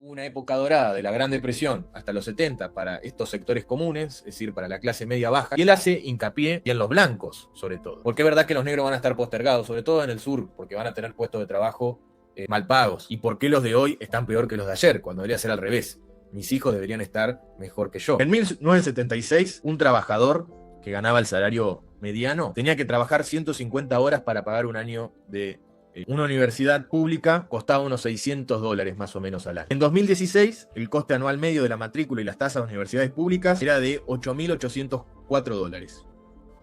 una época dorada de la Gran Depresión hasta los 70 para estos sectores comunes, es decir, para la clase media baja, y él hace hincapié en los blancos, sobre todo. Porque es verdad que los negros van a estar postergados, sobre todo en el sur, porque van a tener puestos de trabajo mal pagos. ¿Y por qué los de hoy están peor que los de ayer? Cuando debería ser al revés. Mis hijos deberían estar mejor que yo. En 1976, un trabajador que ganaba el salario mediano tenía que trabajar 150 horas para pagar un año de una universidad pública. Costaba unos $600 más o menos al año. En 2016, el coste anual medio de la matrícula y las tasas de universidades públicas era de $8.804.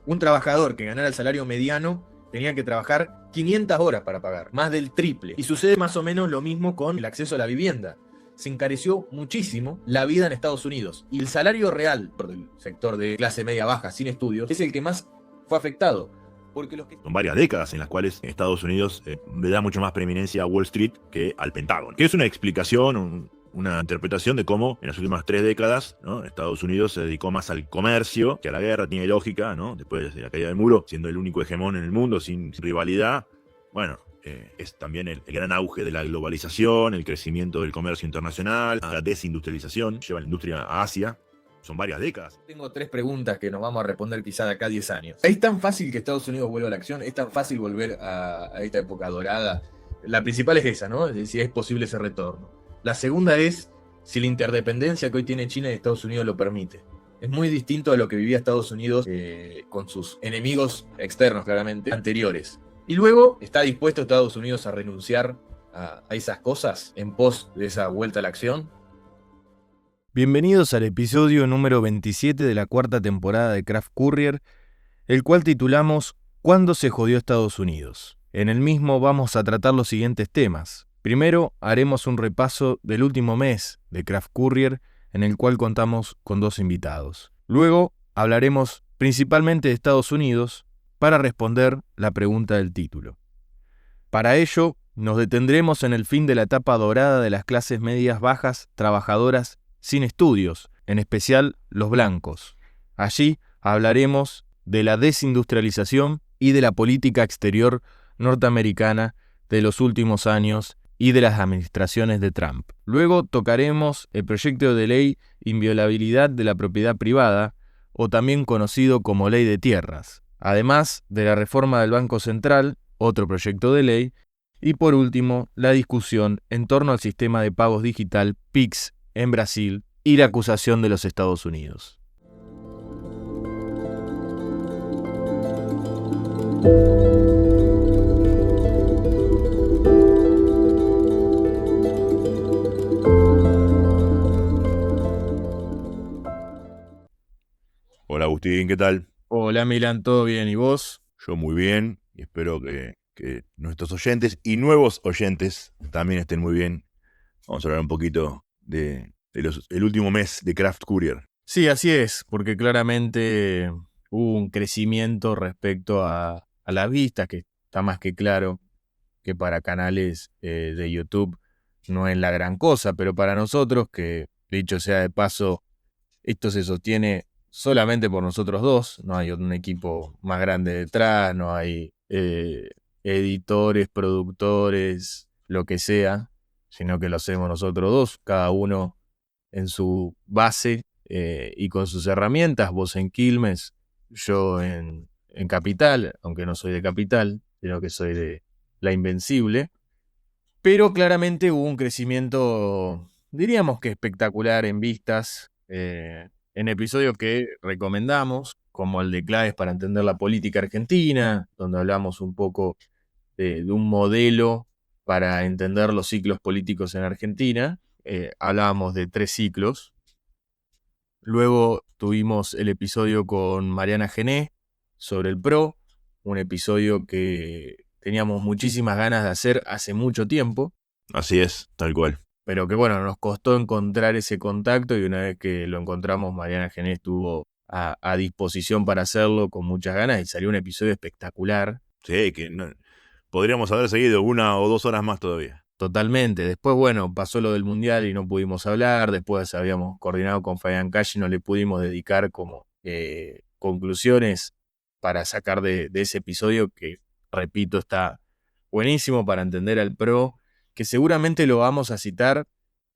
Un trabajador que ganara el salario mediano tenía que trabajar 500 horas para pagar, más del triple. Y sucede más o menos lo mismo con el acceso a la vivienda. Se encareció muchísimo la vida en Estados Unidos. Y el salario real del sector de clase media baja sin estudios es el que más fue afectado. Porque Son varias décadas en las cuales Estados Unidos le da mucho más preeminencia a Wall Street que al Pentágono. Que es una explicación, una interpretación de cómo en las últimas 3 décadas, ¿no?, Estados Unidos se dedicó más al comercio que a la guerra. Tiene lógica, ¿no? Después de la caída del muro, siendo el único hegemón en el mundo sin rivalidad. Bueno, es también el gran auge de la globalización, el crecimiento del comercio internacional, la desindustrialización, lleva la industria a Asia. Son varias décadas. Tengo 3 preguntas que nos vamos a responder quizá de acá a 10 años. ¿Es tan fácil que Estados Unidos vuelva a la acción? ¿Es tan fácil volver a esta época dorada? La principal es esa, ¿no? Es decir, si es posible ese retorno. La segunda es si la interdependencia que hoy tiene China y Estados Unidos lo permite. Es muy distinto a lo que vivía Estados Unidos con sus enemigos externos, claramente, anteriores. Y luego, ¿está dispuesto Estados Unidos a renunciar a esas cosas en pos de esa vuelta a la acción? Bienvenidos al episodio número 27 de la 4ª temporada de Craft Courier, el cual titulamos ¿Cuándo se jodió Estados Unidos? En el mismo vamos a tratar los siguientes temas. Primero, haremos un repaso del último mes de Craft Courier, en el cual contamos con 2 invitados. Luego, hablaremos principalmente de Estados Unidos para responder la pregunta del título. Para ello, nos detendremos en el fin de la etapa dorada de las clases medias bajas trabajadoras sin estudios, en especial los blancos. Allí hablaremos de la desindustrialización y de la política exterior norteamericana de los últimos años y de las administraciones de Trump. Luego tocaremos el proyecto de ley inviolabilidad de la propiedad privada, o también conocido como ley de tierras, además de la reforma del Banco Central, otro proyecto de ley, y por último, la discusión en torno al sistema de pagos digital PIX en Brasil y la acusación de los Estados Unidos. Hola Agustín, ¿qué tal? Hola Milan, ¿todo bien? ¿Y vos? Yo muy bien y espero que nuestros oyentes y nuevos oyentes también estén muy bien. Vamos a hablar un poquito de el último mes de Craft Courier. Sí, así es, porque claramente hubo un crecimiento respecto a las vistas, que está más que claro que para canales de YouTube no es la gran cosa, pero para nosotros, que dicho sea de paso, esto se sostiene solamente por nosotros dos, no hay un equipo más grande detrás, no hay editores, productores, lo que sea, sino que lo hacemos nosotros dos, cada uno en su base y con sus herramientas, vos en Quilmes, yo en Capital, aunque no soy de Capital, sino que soy de La Invencible, pero claramente hubo un crecimiento, diríamos que espectacular en vistas, en episodios que recomendamos, como el de Claves para entender la política argentina, donde hablamos un poco de un modelo para entender los ciclos políticos en Argentina. Hablábamos de 3 ciclos. Luego tuvimos el episodio con Mariana Gené sobre el PRO, un episodio que teníamos muchísimas ganas de hacer hace mucho tiempo. Así es, tal cual. Pero que bueno, nos costó encontrar ese contacto y una vez que lo encontramos, Mariana Gené estuvo a disposición para hacerlo con muchas ganas y salió un episodio espectacular. Sí, que podríamos haber seguido 1 o 2 horas más todavía. Totalmente. Después, bueno, pasó lo del Mundial y no pudimos hablar. Después habíamos coordinado con Fabián Calle y no le pudimos dedicar como conclusiones para sacar de ese episodio que, repito, está buenísimo para entender al PRO, que seguramente lo vamos a citar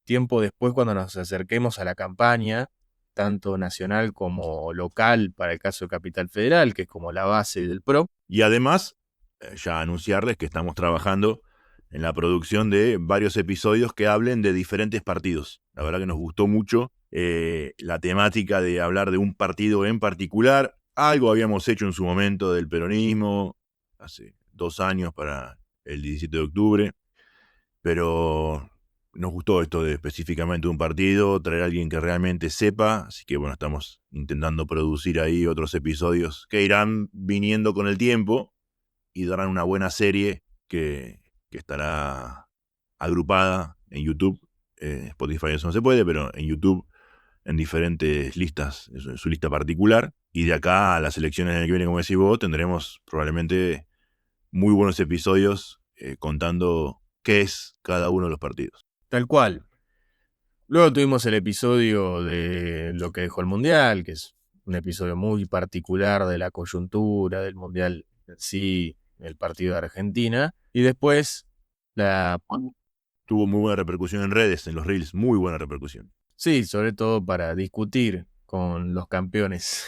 tiempo después cuando nos acerquemos a la campaña, tanto nacional como local para el caso de Capital Federal, que es como la base del PRO. Y además, ya anunciarles que estamos trabajando en la producción de varios episodios que hablen de diferentes partidos. La verdad que nos gustó mucho la temática de hablar de un partido en particular. Algo habíamos hecho en su momento del peronismo, hace 2 años para el 17 de octubre, pero nos gustó esto de específicamente un partido, traer a alguien que realmente sepa, así que bueno, estamos intentando producir ahí otros episodios que irán viniendo con el tiempo y darán una buena serie que estará agrupada en YouTube. Spotify eso no se puede, pero en YouTube en diferentes listas, en su lista particular. Y de acá a las elecciones del que viene, como decís vos, tendremos probablemente muy buenos episodios contando qué es cada uno de los partidos. Tal cual. Luego tuvimos el episodio de lo que dejó el Mundial, que es un episodio muy particular de la coyuntura del Mundial en sí, el partido de Argentina. Y después Tuvo muy buena repercusión en redes, en los reels, muy buena repercusión. sí, sobre todo para discutir con los campeones.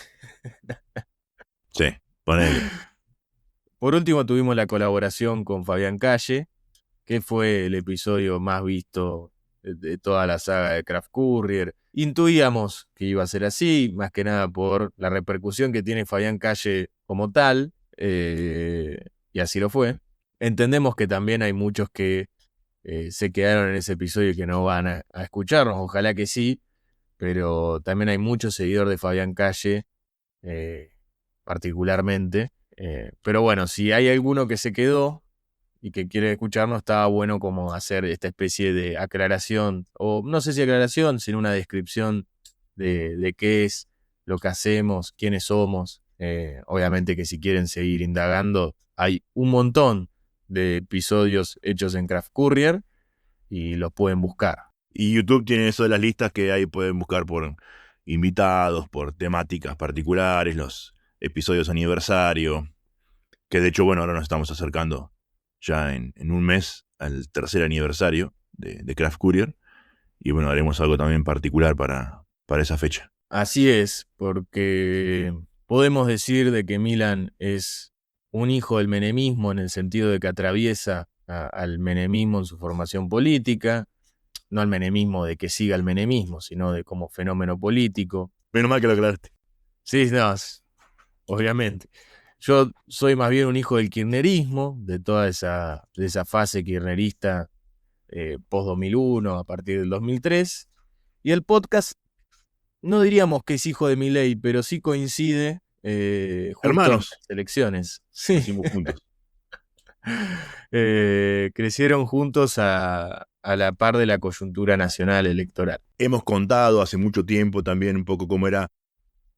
Sí, ponele. Por último tuvimos la colaboración con Fabián Calle, que fue el episodio más visto de toda la saga de Craft Courier. Intuíamos que iba a ser así, más que nada por la repercusión que tiene Fabián Calle como tal, y así lo fue. Entendemos que también hay muchos que se quedaron en ese episodio y que no van a escucharnos, ojalá que sí, pero también hay muchos seguidores de Fabián Calle, particularmente. Pero bueno, si hay alguno que se quedó y que quiere escucharnos, estaba bueno como hacer esta especie de aclaración, o no sé si aclaración, sino una descripción de qué es lo que hacemos, quiénes somos. Obviamente que si quieren seguir indagando, hay un montón de episodios hechos en Craft Courier y los pueden buscar. Y YouTube tiene eso de las listas que ahí pueden buscar por invitados, por temáticas particulares, los episodios aniversario, que de hecho, bueno, ahora nos estamos acercando ya en un mes al 3er aniversario de Craft Courier, y bueno, haremos algo también particular para esa fecha. Así es, porque podemos decir de que Milan es un hijo del menemismo en el sentido de que atraviesa al menemismo en su formación política, no al menemismo de que siga el menemismo, sino de como fenómeno político. Menos mal que lo aclaraste. Sí, no, obviamente. Yo soy más bien un hijo del kirchnerismo, de toda esa fase kirchnerista post-2001, a partir del 2003. Y el podcast, no diríamos que es hijo de Milei, pero sí coincide justo Hermanos. en las elecciones. Sí. Hicimos juntos. Crecieron juntos a la par de la coyuntura nacional electoral. Hemos contado hace mucho tiempo también un poco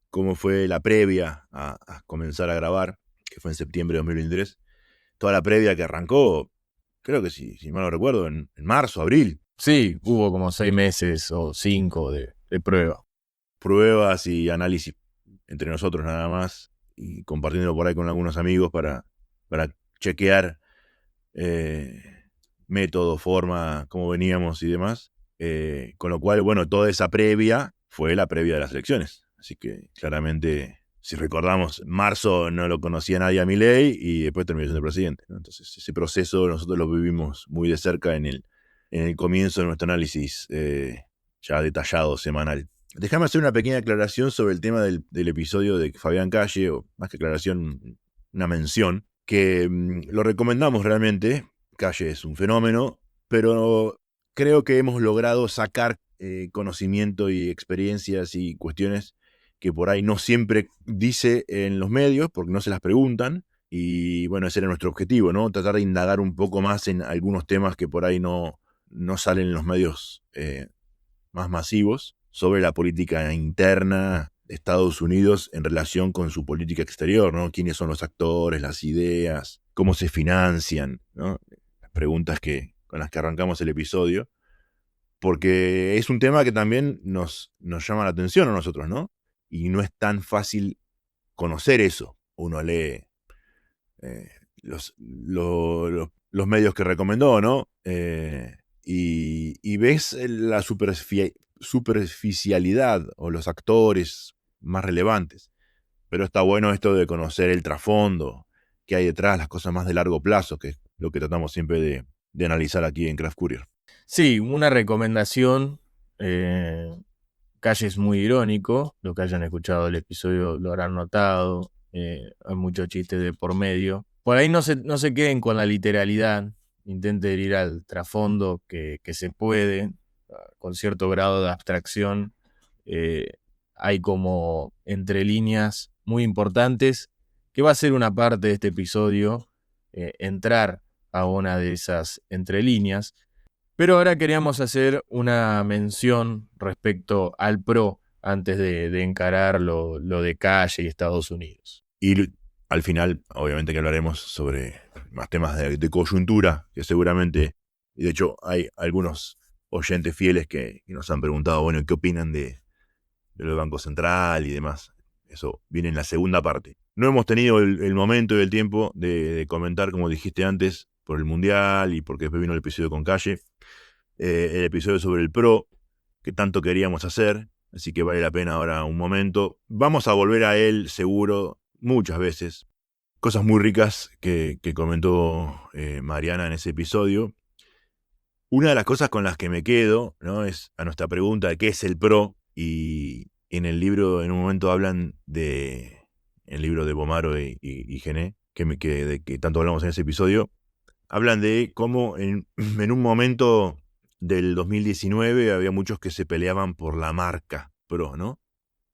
cómo fue la previa a comenzar a grabar, que fue en septiembre de 2023. Toda la previa que arrancó, creo que si mal no recuerdo, en marzo, abril. Sí, hubo como 6 meses o 5 de prueba. Pruebas y análisis entre nosotros nada más, y compartiéndolo por ahí con algunos amigos para chequear método, forma, cómo veníamos y demás. Con lo cual, bueno, toda esa previa fue la previa de las elecciones. Así que claramente, si recordamos, marzo no lo conocía nadie a Milei y después terminó siendo presidente, ¿no? Entonces ese proceso nosotros lo vivimos muy de cerca en el comienzo de nuestro análisis ya detallado semanal. Déjame hacer una pequeña aclaración sobre el tema del episodio de Fabián Calle, o más que aclaración, una mención, que lo recomendamos realmente. Calle es un fenómeno, pero creo que hemos logrado sacar conocimiento y experiencias y cuestiones que por ahí no siempre dice en los medios, porque no se las preguntan, y bueno, ese era nuestro objetivo, ¿no? Tratar de indagar un poco más en algunos temas que por ahí no salen en los medios más masivos, sobre la política interna de Estados Unidos en relación con su política exterior, ¿no? ¿Quiénes son los actores, las ideas, cómo se financian, ¿no? Las preguntas con las que arrancamos el episodio, porque es un tema que también nos llama la atención a nosotros, ¿no? Y no es tan fácil conocer eso. Uno lee los medios que recomendó, ¿no? y ves la superficialidad o los actores más relevantes. Pero está bueno esto de conocer el trasfondo que hay detrás, las cosas más de largo plazo, que es lo que tratamos siempre de analizar aquí en Craft Courier. Sí, una recomendación. Calle es muy irónico, lo que hayan escuchado el episodio lo habrán notado, hay muchos chistes de por medio. Por ahí no se queden con la literalidad, intenten ir al trasfondo que se puede, con cierto grado de abstracción. Hay como entre líneas muy importantes, que va a ser una parte de este episodio, entrar a una de esas entre líneas. Pero ahora queríamos hacer una mención respecto al PRO antes de encarar lo de Calle y Estados Unidos. Y al final, obviamente que hablaremos sobre más temas de coyuntura, que seguramente, y de hecho hay algunos oyentes fieles que nos han preguntado, bueno, ¿qué opinan de lo del Banco Central y demás? Eso viene en la segunda parte. No hemos tenido el momento y el tiempo de comentar, como dijiste antes, por el Mundial y porque después vino el episodio con Calle. El episodio sobre el PRO, que tanto queríamos hacer, así que vale la pena ahora un momento. Vamos a volver a él seguro muchas veces. Cosas muy ricas que comentó Mariana en ese episodio. Una de las cosas con las que me quedo, ¿no?, es a nuestra pregunta de qué es el PRO, y en el libro en un momento hablan de el libro de Bomaro y Gené, que tanto hablamos en ese episodio, hablan de cómo en un momento del 2019 había muchos que se peleaban por la marca PRO, ¿no?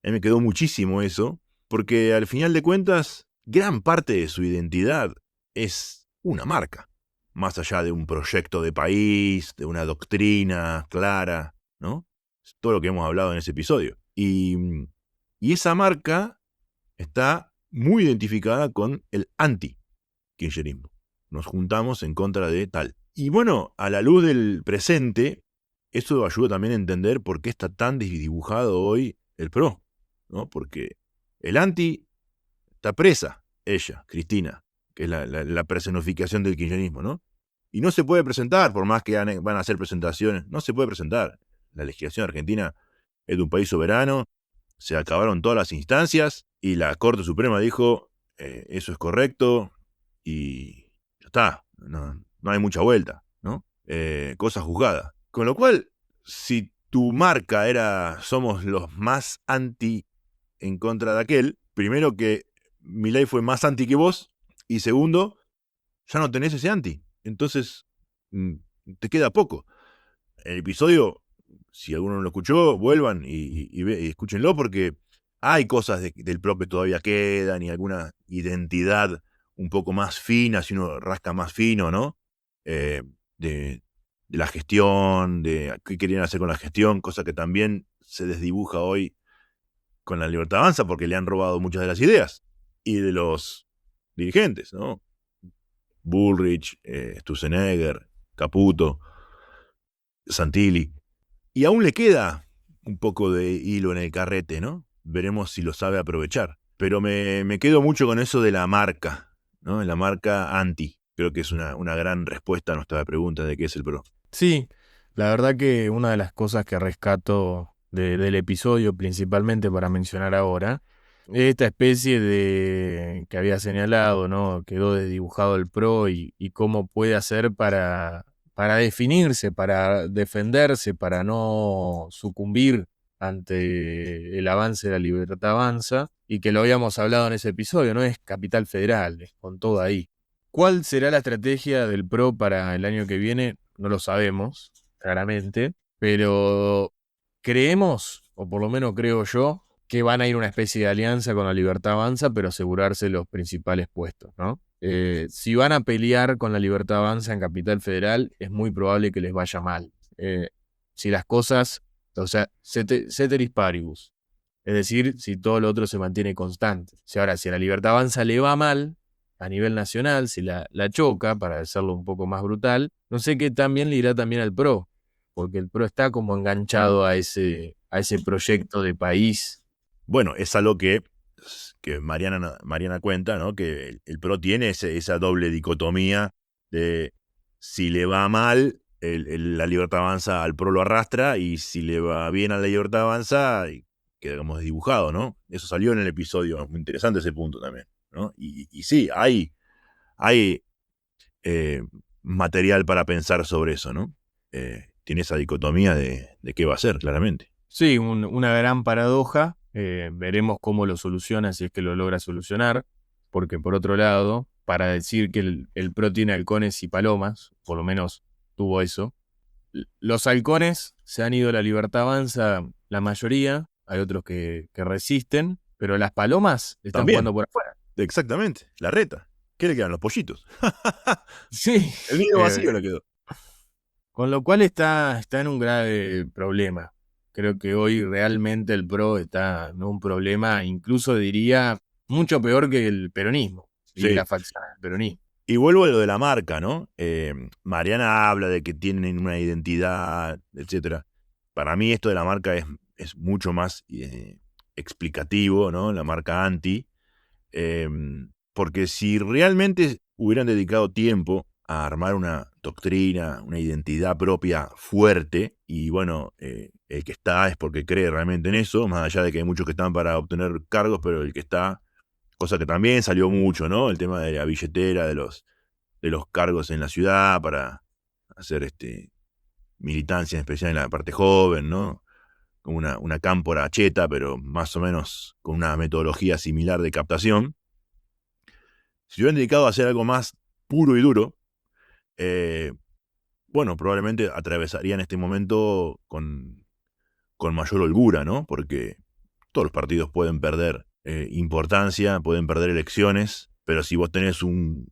A mí me quedó muchísimo eso, porque al final de cuentas, gran parte de su identidad es una marca, más allá de un proyecto de país, de una doctrina clara, ¿no? Es todo lo que hemos hablado en ese episodio. Y esa marca está muy identificada con el anti-kirchnerismo. Nos juntamos en contra de tal. Y bueno, a la luz del presente, eso ayuda también a entender por qué está tan desdibujado hoy el PRO, ¿no? Porque el anti está presa, ella, Cristina, que es la personificación del kirchnerismo, ¿no? Y no se puede presentar, por más que van a hacer presentaciones, no se puede presentar. La legislación argentina es de un país soberano, se acabaron todas las instancias y la Corte Suprema dijo, eso es correcto y ya está, no hay mucha vuelta, ¿no? Cosa juzgada. Con lo cual, si tu marca era somos los más anti en contra de aquel, primero que Milei fue más anti que vos, y segundo, ya no tenés ese anti. Entonces, te queda poco. El episodio, si alguno no lo escuchó, vuelvan y escúchenlo, porque hay cosas del PRO que todavía quedan y alguna identidad un poco más fina, si uno rasca más fino, ¿no? De la gestión, de qué querían hacer con la gestión, cosa que también se desdibuja hoy con la Libertad Avanza, porque le han robado muchas de las ideas y de los dirigentes, ¿no? Bullrich, Sturzenegger, Caputo, Santilli. Y aún le queda un poco de hilo en el carrete, ¿no? Veremos si lo sabe aprovechar. Pero me quedo mucho con eso de la marca, ¿no? La marca anti. Creo que es una gran respuesta a nuestra pregunta de qué es el PRO. Sí, la verdad que una de las cosas que rescato del episodio, principalmente para mencionar ahora, es esta especie de que había señalado, ¿no? Quedó desdibujado el PRO y cómo puede hacer para definirse, para defenderse, para no sucumbir ante el avance de la Libertad Avanza, y que lo habíamos hablado en ese episodio, ¿no? Es Capital Federal, es con todo ahí. ¿Cuál será la estrategia del PRO para el año que viene? No lo sabemos, claramente, pero creemos, o por lo menos creo yo, que van a ir a una especie de alianza con la Libertad Avanza, pero asegurarse los principales puestos, ¿no? Si van a pelear con la Libertad Avanza en Capital Federal, es muy probable que les vaya mal. Si las cosas, o sea, ceteris paribus, es decir, si todo lo otro se mantiene constante. Si a la Libertad Avanza le va mal a nivel nacional, si la choca, para hacerlo un poco más brutal, no sé qué tan bien le irá también al PRO, porque el PRO está como enganchado a ese proyecto de país. Bueno, es algo que Mariana cuenta, ¿no? Que el PRO tiene esa doble dicotomía de si le va mal, la Libertad Avanza al PRO lo arrastra, y si le va bien a la Libertad Avanza, queda como desdibujado, ¿no? Eso salió en el episodio, muy interesante ese punto también, ¿no? Y sí, hay material para pensar sobre eso, ¿no? Tiene esa dicotomía de qué va a ser, claramente. Sí, una gran paradoja. Veremos cómo lo soluciona, si es que lo logra solucionar. Porque por otro lado, para decir que el PRO tiene halcones y palomas, por lo menos tuvo eso. Los halcones se han ido a la Libertad Avanza, la mayoría. Hay otros que resisten. Pero las palomas están También, jugando por afuera. exactamente, la reta. ¿Qué le quedan? Los pollitos. Sí. El nido vacío le quedó. Con lo cual está en un grave problema. Creo que hoy realmente el PRO está en un problema, incluso diría, mucho peor que el peronismo y Sí. la facción del peronismo. Y vuelvo a lo de la marca, ¿no? Mariana habla de que tienen una identidad, etcétera. Para mí esto de la marca es mucho más explicativo, ¿no? La marca anti. Porque si realmente hubieran dedicado tiempo a armar una doctrina, una identidad propia fuerte, y bueno, el que está es porque cree realmente en eso, más allá de que hay muchos que están para obtener cargos, pero el que está, cosa que también salió mucho, ¿no? El tema de la billetera, de los cargos en la ciudad para hacer militancia, en especial en la parte joven, ¿no? Como una cámpora cheta, pero más o menos con una metodología similar de captación. Si hubieran dedicado a hacer algo más puro y duro, bueno, probablemente atravesarían este momento con mayor holgura, ¿no? Porque todos los partidos pueden perder importancia, pueden perder elecciones, pero si vos tenés un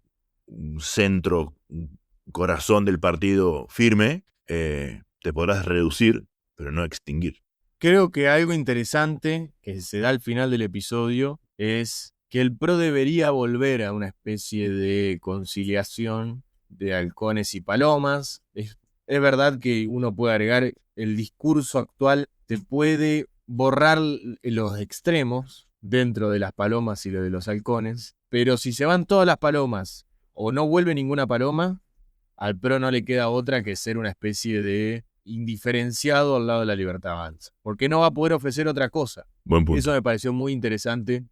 centro, un corazón del partido firme, te podrás reducir, pero no extinguir. Creo que algo interesante que se da al final del episodio es que el PRO debería volver a una especie de conciliación de halcones y palomas. Es verdad que uno puede agregar, el discurso actual te puede borrar los extremos dentro de las palomas y lo de los halcones, pero si se van todas las palomas o no vuelve ninguna paloma, al PRO no le queda otra que ser una especie de indiferenciado al lado de la Libertad Avanza, porque no va a poder ofrecer otra cosa. Buen punto. Eso me pareció muy interesante.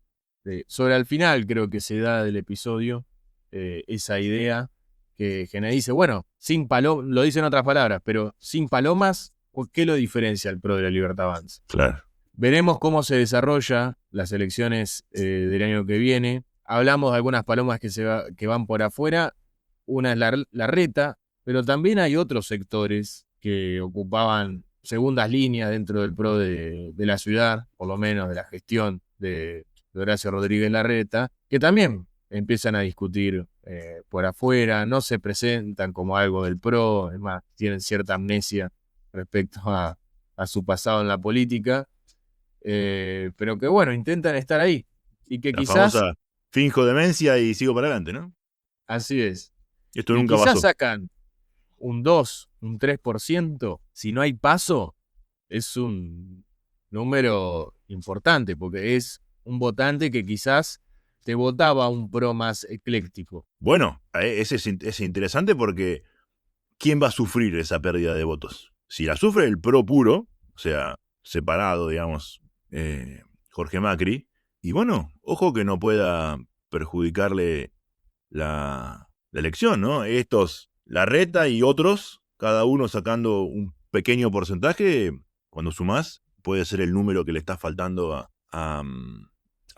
Sobre al final creo que se da del episodio esa idea que Gene dice, bueno, sin palomas, lo dice en otras palabras, pero sin palomas, ¿qué lo diferencia al PRO de la Libertad Avanza? Claro. Veremos cómo se desarrolla las elecciones del año que viene. Hablamos de algunas palomas que van por afuera. Una es la reta, pero también hay otros sectores que ocupaban segundas líneas dentro del PRO de la ciudad, por lo menos de la gestión de Horacio Rodríguez Larreta, que también empiezan a discutir por afuera, no se presentan como algo del PRO, es más, tienen cierta amnesia respecto a su pasado en la política, pero que bueno, intentan estar ahí. Y que La quizás, famosa finjo demencia y sigo para adelante, ¿no? así es, Esto y nunca quizás pasó. sacan un 2, un 3%, si no hay paso, es un número importante, porque es un votante que quizás te votaba un PRO más ecléctico. Bueno, ese es interesante porque ¿quién va a sufrir esa pérdida de votos? Si la sufre el PRO puro, o sea, separado, digamos, Jorge Macri, y bueno, ojo que no pueda perjudicarle la elección, ¿no? Estos, Larreta y otros, cada uno sacando un pequeño porcentaje, cuando sumás, puede ser el número que le está faltando a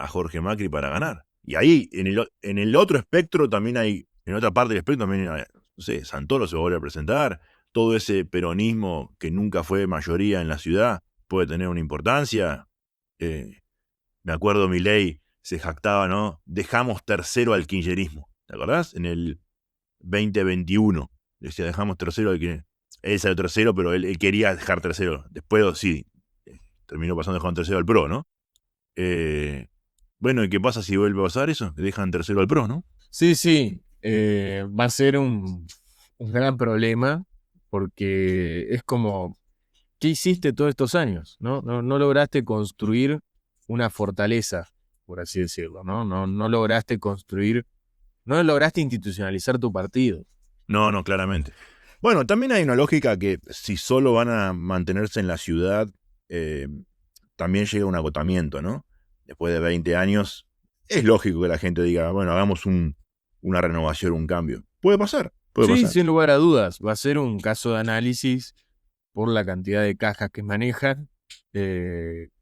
Jorge Macri para ganar. Y ahí, en el otro espectro también hay, en otra parte del espectro también hay, no sé, Santoro se vuelve a presentar, todo ese peronismo que nunca fue mayoría en la ciudad puede tener una importancia. Me acuerdo Milei se jactaba, ¿no? Dejamos tercero al kirchnerismo. ¿Te acordás? En el 2021. Decía, dejamos tercero al kirchnerismo. Él salió tercero, pero él quería dejar tercero. Después, sí, terminó pasando dejando tercero al PRO, ¿no? Bueno, ¿y qué pasa si vuelve a pasar eso? Que dejan tercero al PRO, ¿no? Sí, sí, va a ser un gran problema, porque es como, ¿qué hiciste todos estos años? No lograste construir una fortaleza, por así decirlo, no lograste construir, no lograste institucionalizar tu partido. No, claramente. Bueno, también hay una lógica que si solo van a mantenerse en la ciudad, también llega un agotamiento, ¿no? Después de 20 años, es lógico que la gente diga, bueno, hagamos una renovación, un cambio. Puede pasar, puede Sí, pasar. sin lugar a dudas, va a ser un caso de análisis por la cantidad de cajas que manejan,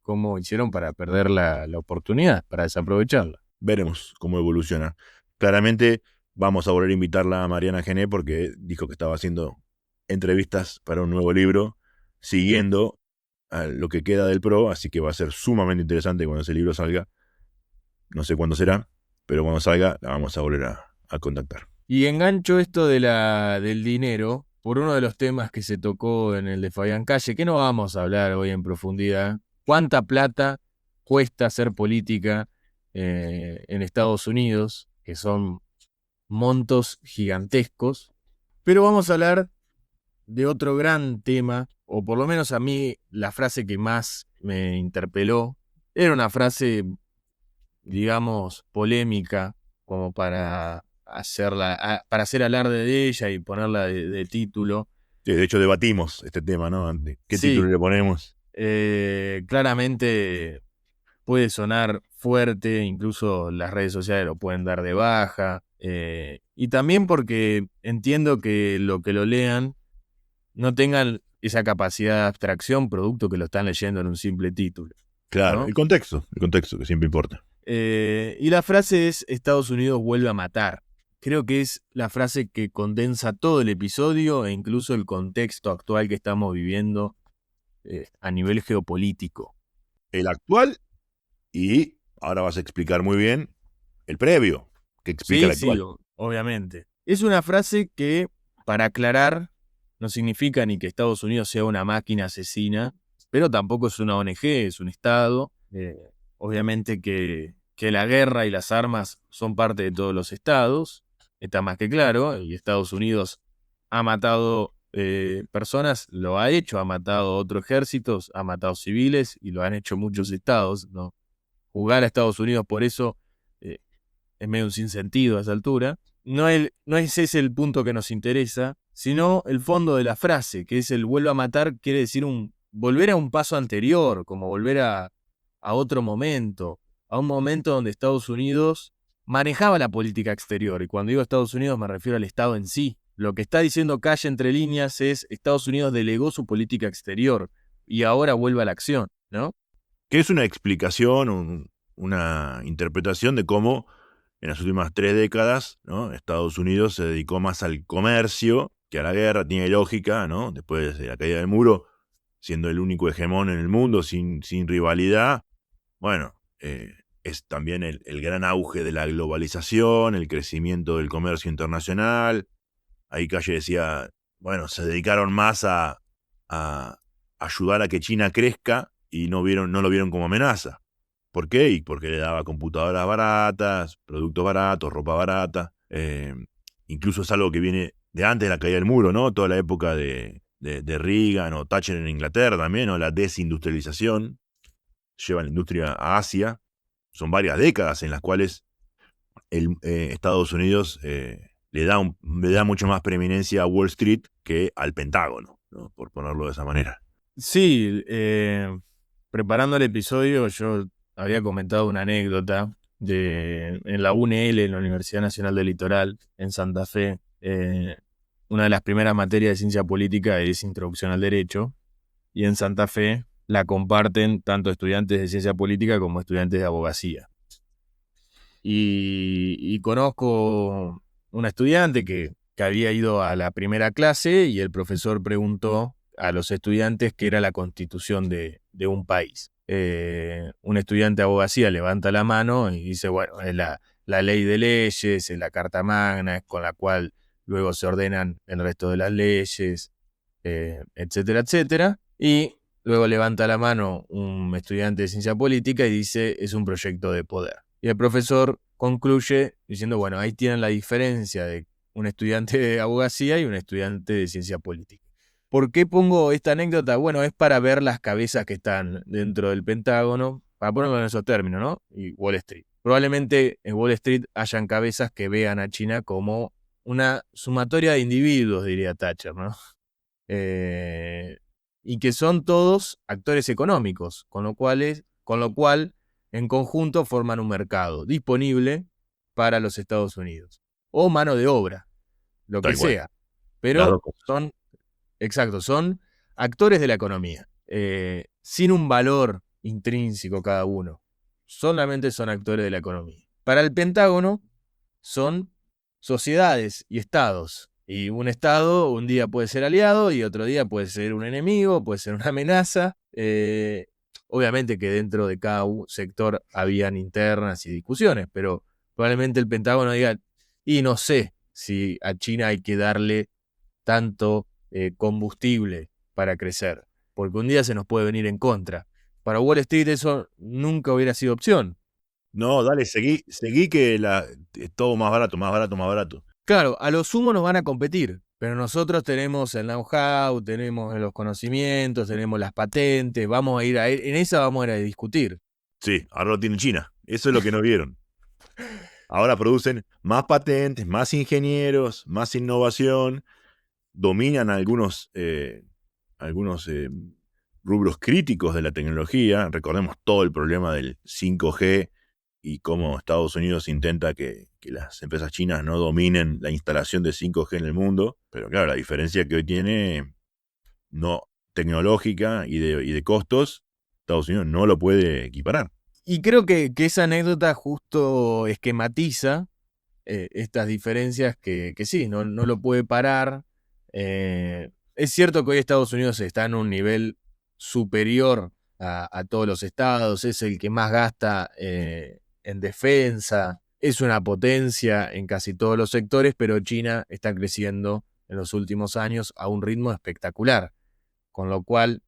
cómo hicieron para perder la oportunidad, para desaprovecharla. Veremos cómo evoluciona. Claramente vamos a volver a invitarla a Mariana Gené porque dijo que estaba haciendo entrevistas para un nuevo libro, siguiendo a lo que queda del PRO, así que va a ser sumamente interesante cuando ese libro salga. No sé cuándo será, pero cuando salga la vamos a volver a contactar. Y engancho esto del dinero por uno de los temas que se tocó en el de Fabián Calle, que no vamos a hablar hoy en profundidad. ¿Cuánta plata cuesta hacer política en Estados Unidos? Que son montos gigantescos. Pero vamos a hablar de otro gran tema, o por lo menos a mí la frase que más me interpeló era una frase, digamos, polémica, como para para hacer alarde de ella y ponerla de título. Sí, de hecho debatimos este tema, ¿no? ¿Qué título Sí, le ponemos? claramente puede sonar fuerte, incluso las redes sociales lo pueden dar de baja, y también porque entiendo que lo lean no tengan esa capacidad de abstracción producto que lo están leyendo en un simple título, Claro, ¿no? el contexto que siempre importa. Y la frase es Estados Unidos vuelve a matar. Creo que es la frase que condensa todo el episodio e incluso el contexto actual que estamos viviendo a nivel geopolítico. El actual y ahora vas a explicar muy bien el previo, que explica el Sí, sí, actual. obviamente. Es una frase que, para aclarar, no significa ni que Estados Unidos sea una máquina asesina, pero tampoco es una ONG, es un Estado. Obviamente que la guerra y las armas son parte de todos los estados, está más que claro, y Estados Unidos ha matado personas, lo ha hecho, ha matado otros ejércitos, ha matado civiles y lo han hecho muchos estados, ¿no? Jugar a Estados Unidos por eso eh, es medio un sinsentido a esa altura. No es ese el punto que nos interesa, sino el fondo de la frase, que es el vuelvo a matar, quiere decir volver a un paso anterior, como volver a otro momento, a un momento donde Estados Unidos manejaba la política exterior. Y cuando digo Estados Unidos me refiero al Estado en sí. Lo que está diciendo Calle entre líneas es Estados Unidos delegó su política exterior y ahora vuelve a la acción, ¿no? Que es una explicación, una interpretación de cómo en las últimas 3 décadas, ¿no? Estados Unidos se dedicó más al comercio que a la guerra, tiene lógica, ¿no? Después de la caída del muro, siendo el único hegemón en el mundo, sin rivalidad. Bueno, es también el gran auge de la globalización, el crecimiento del comercio internacional. Ahí Calle decía, bueno, se dedicaron más a ayudar a que China crezca y no lo vieron como amenaza. ¿Por qué? Y porque le daba computadoras baratas, productos baratos, ropa barata. Incluso es algo que viene de antes de la caída del muro, ¿no? Toda la época de Reagan o Thatcher en Inglaterra también, ¿no? La desindustrialización lleva la industria a Asia. Son varias décadas en las cuales Estados Unidos le da mucho más preeminencia a Wall Street que al Pentágono, ¿no? Por ponerlo de esa manera. Sí, preparando el episodio yo había comentado una anécdota en la UNL, en la Universidad Nacional del Litoral, en Santa Fe. Una de las primeras materias de ciencia política es Introducción al Derecho, y en Santa Fe la comparten tanto estudiantes de ciencia política como estudiantes de abogacía. Y conozco una estudiante que había ido a la primera clase y el profesor preguntó a los estudiantes qué era la constitución de un país. Un estudiante de abogacía levanta la mano y dice, bueno, es la ley de leyes, es la Carta Magna, con la cual luego se ordenan el resto de las leyes, etcétera, etcétera. Y luego levanta la mano un estudiante de ciencia política y dice, es un proyecto de poder. Y el profesor concluye diciendo, bueno, ahí tienen la diferencia de un estudiante de abogacía y un estudiante de ciencia política. ¿Por qué pongo esta anécdota? Bueno, es para ver las cabezas que están dentro del Pentágono, para ponerlo en esos términos, ¿no? Y Wall Street. Probablemente en Wall Street hayan cabezas que vean a China como una sumatoria de individuos, diría Thatcher, ¿no? Y que son todos actores económicos, con lo cual en conjunto forman un mercado disponible para los Estados Unidos. O mano de obra, lo que Tal cual. sea. Las Pero dos cosas. son actores de la economía, sin un valor intrínseco cada uno. Solamente son actores de la economía. Para el Pentágono son sociedades y estados. Y un estado un día puede ser aliado y otro día puede ser un enemigo, puede ser una amenaza. Obviamente que dentro de cada sector habían internas y discusiones, pero probablemente el Pentágono diga, y no sé si a China hay que darle tanto combustible para crecer, porque un día se nos puede venir en contra. Para Wall Street eso nunca hubiera sido opción. No, dale, seguí que es todo más barato, más barato, más barato. Claro, a lo sumo nos van a competir, pero nosotros tenemos el know-how, tenemos los conocimientos, tenemos las patentes, en esa vamos a ir a discutir. Sí, ahora lo tiene China. Eso es lo que no vieron. Ahora producen más patentes, más ingenieros, más innovación, dominan algunos rubros críticos de la tecnología. Recordemos todo el problema del 5G y cómo Estados Unidos intenta que las empresas chinas no dominen la instalación de 5G en el mundo. Pero claro, la diferencia que hoy tiene no tecnológica y de costos, Estados Unidos no lo puede equiparar. Y creo que esa anécdota justo esquematiza estas diferencias que sí, no lo puede parar. Es cierto que hoy Estados Unidos está en un nivel superior a todos los estados, es el que más gasta en defensa, es una potencia en casi todos los sectores, pero China está creciendo en los últimos años a un ritmo espectacular, con lo cual,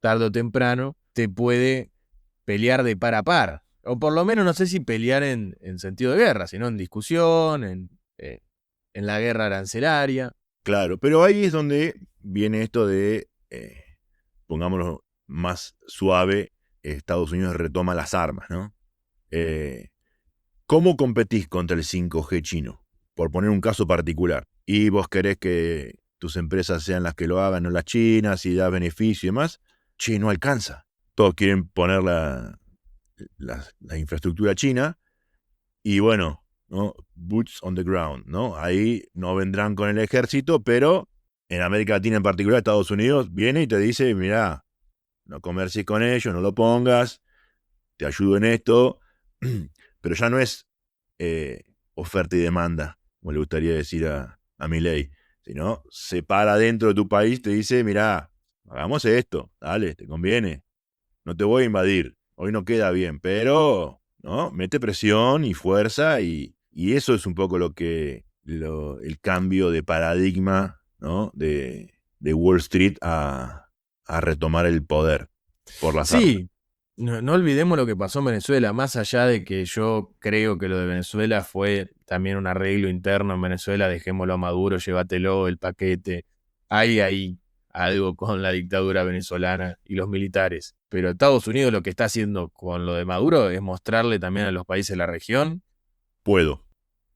tarde o temprano, te puede pelear de par a par. O por lo menos no sé si pelear en sentido de guerra, sino en discusión, en la guerra arancelaria. Claro, pero ahí es donde viene esto de, pongámoslo más suave, Estados Unidos retoma las armas, ¿no? ¿Cómo competís contra el 5G chino? Por poner un caso particular. Y vos querés que tus empresas sean las que lo hagan, no las chinas, y da beneficio y demás. Che, no alcanza. Todos quieren poner la infraestructura china y bueno, ¿no? Boots on the ground, ¿no? Ahí no vendrán con el ejército, pero en América Latina en particular, Estados Unidos, viene y te dice, mirá, no comercies con ellos, no lo pongas, te ayudo en esto, pero ya no es oferta y demanda, como le gustaría decir a Milei, sino se para dentro de tu país, te dice, mirá, hagamos esto, dale, te conviene, no te voy a invadir, hoy no queda bien, pero, ¿no? Mete presión y fuerza y eso es un poco el cambio de paradigma, ¿no? de Wall Street a retomar el poder por las armas. Sí, no olvidemos lo que pasó en Venezuela, más allá de que yo creo que lo de Venezuela fue también un arreglo interno en Venezuela, dejémoslo a Maduro, llévatelo, el paquete. Hay ahí algo con la dictadura venezolana y los militares. Pero Estados Unidos lo que está haciendo con lo de Maduro es mostrarle también a los países de la región, Puedo.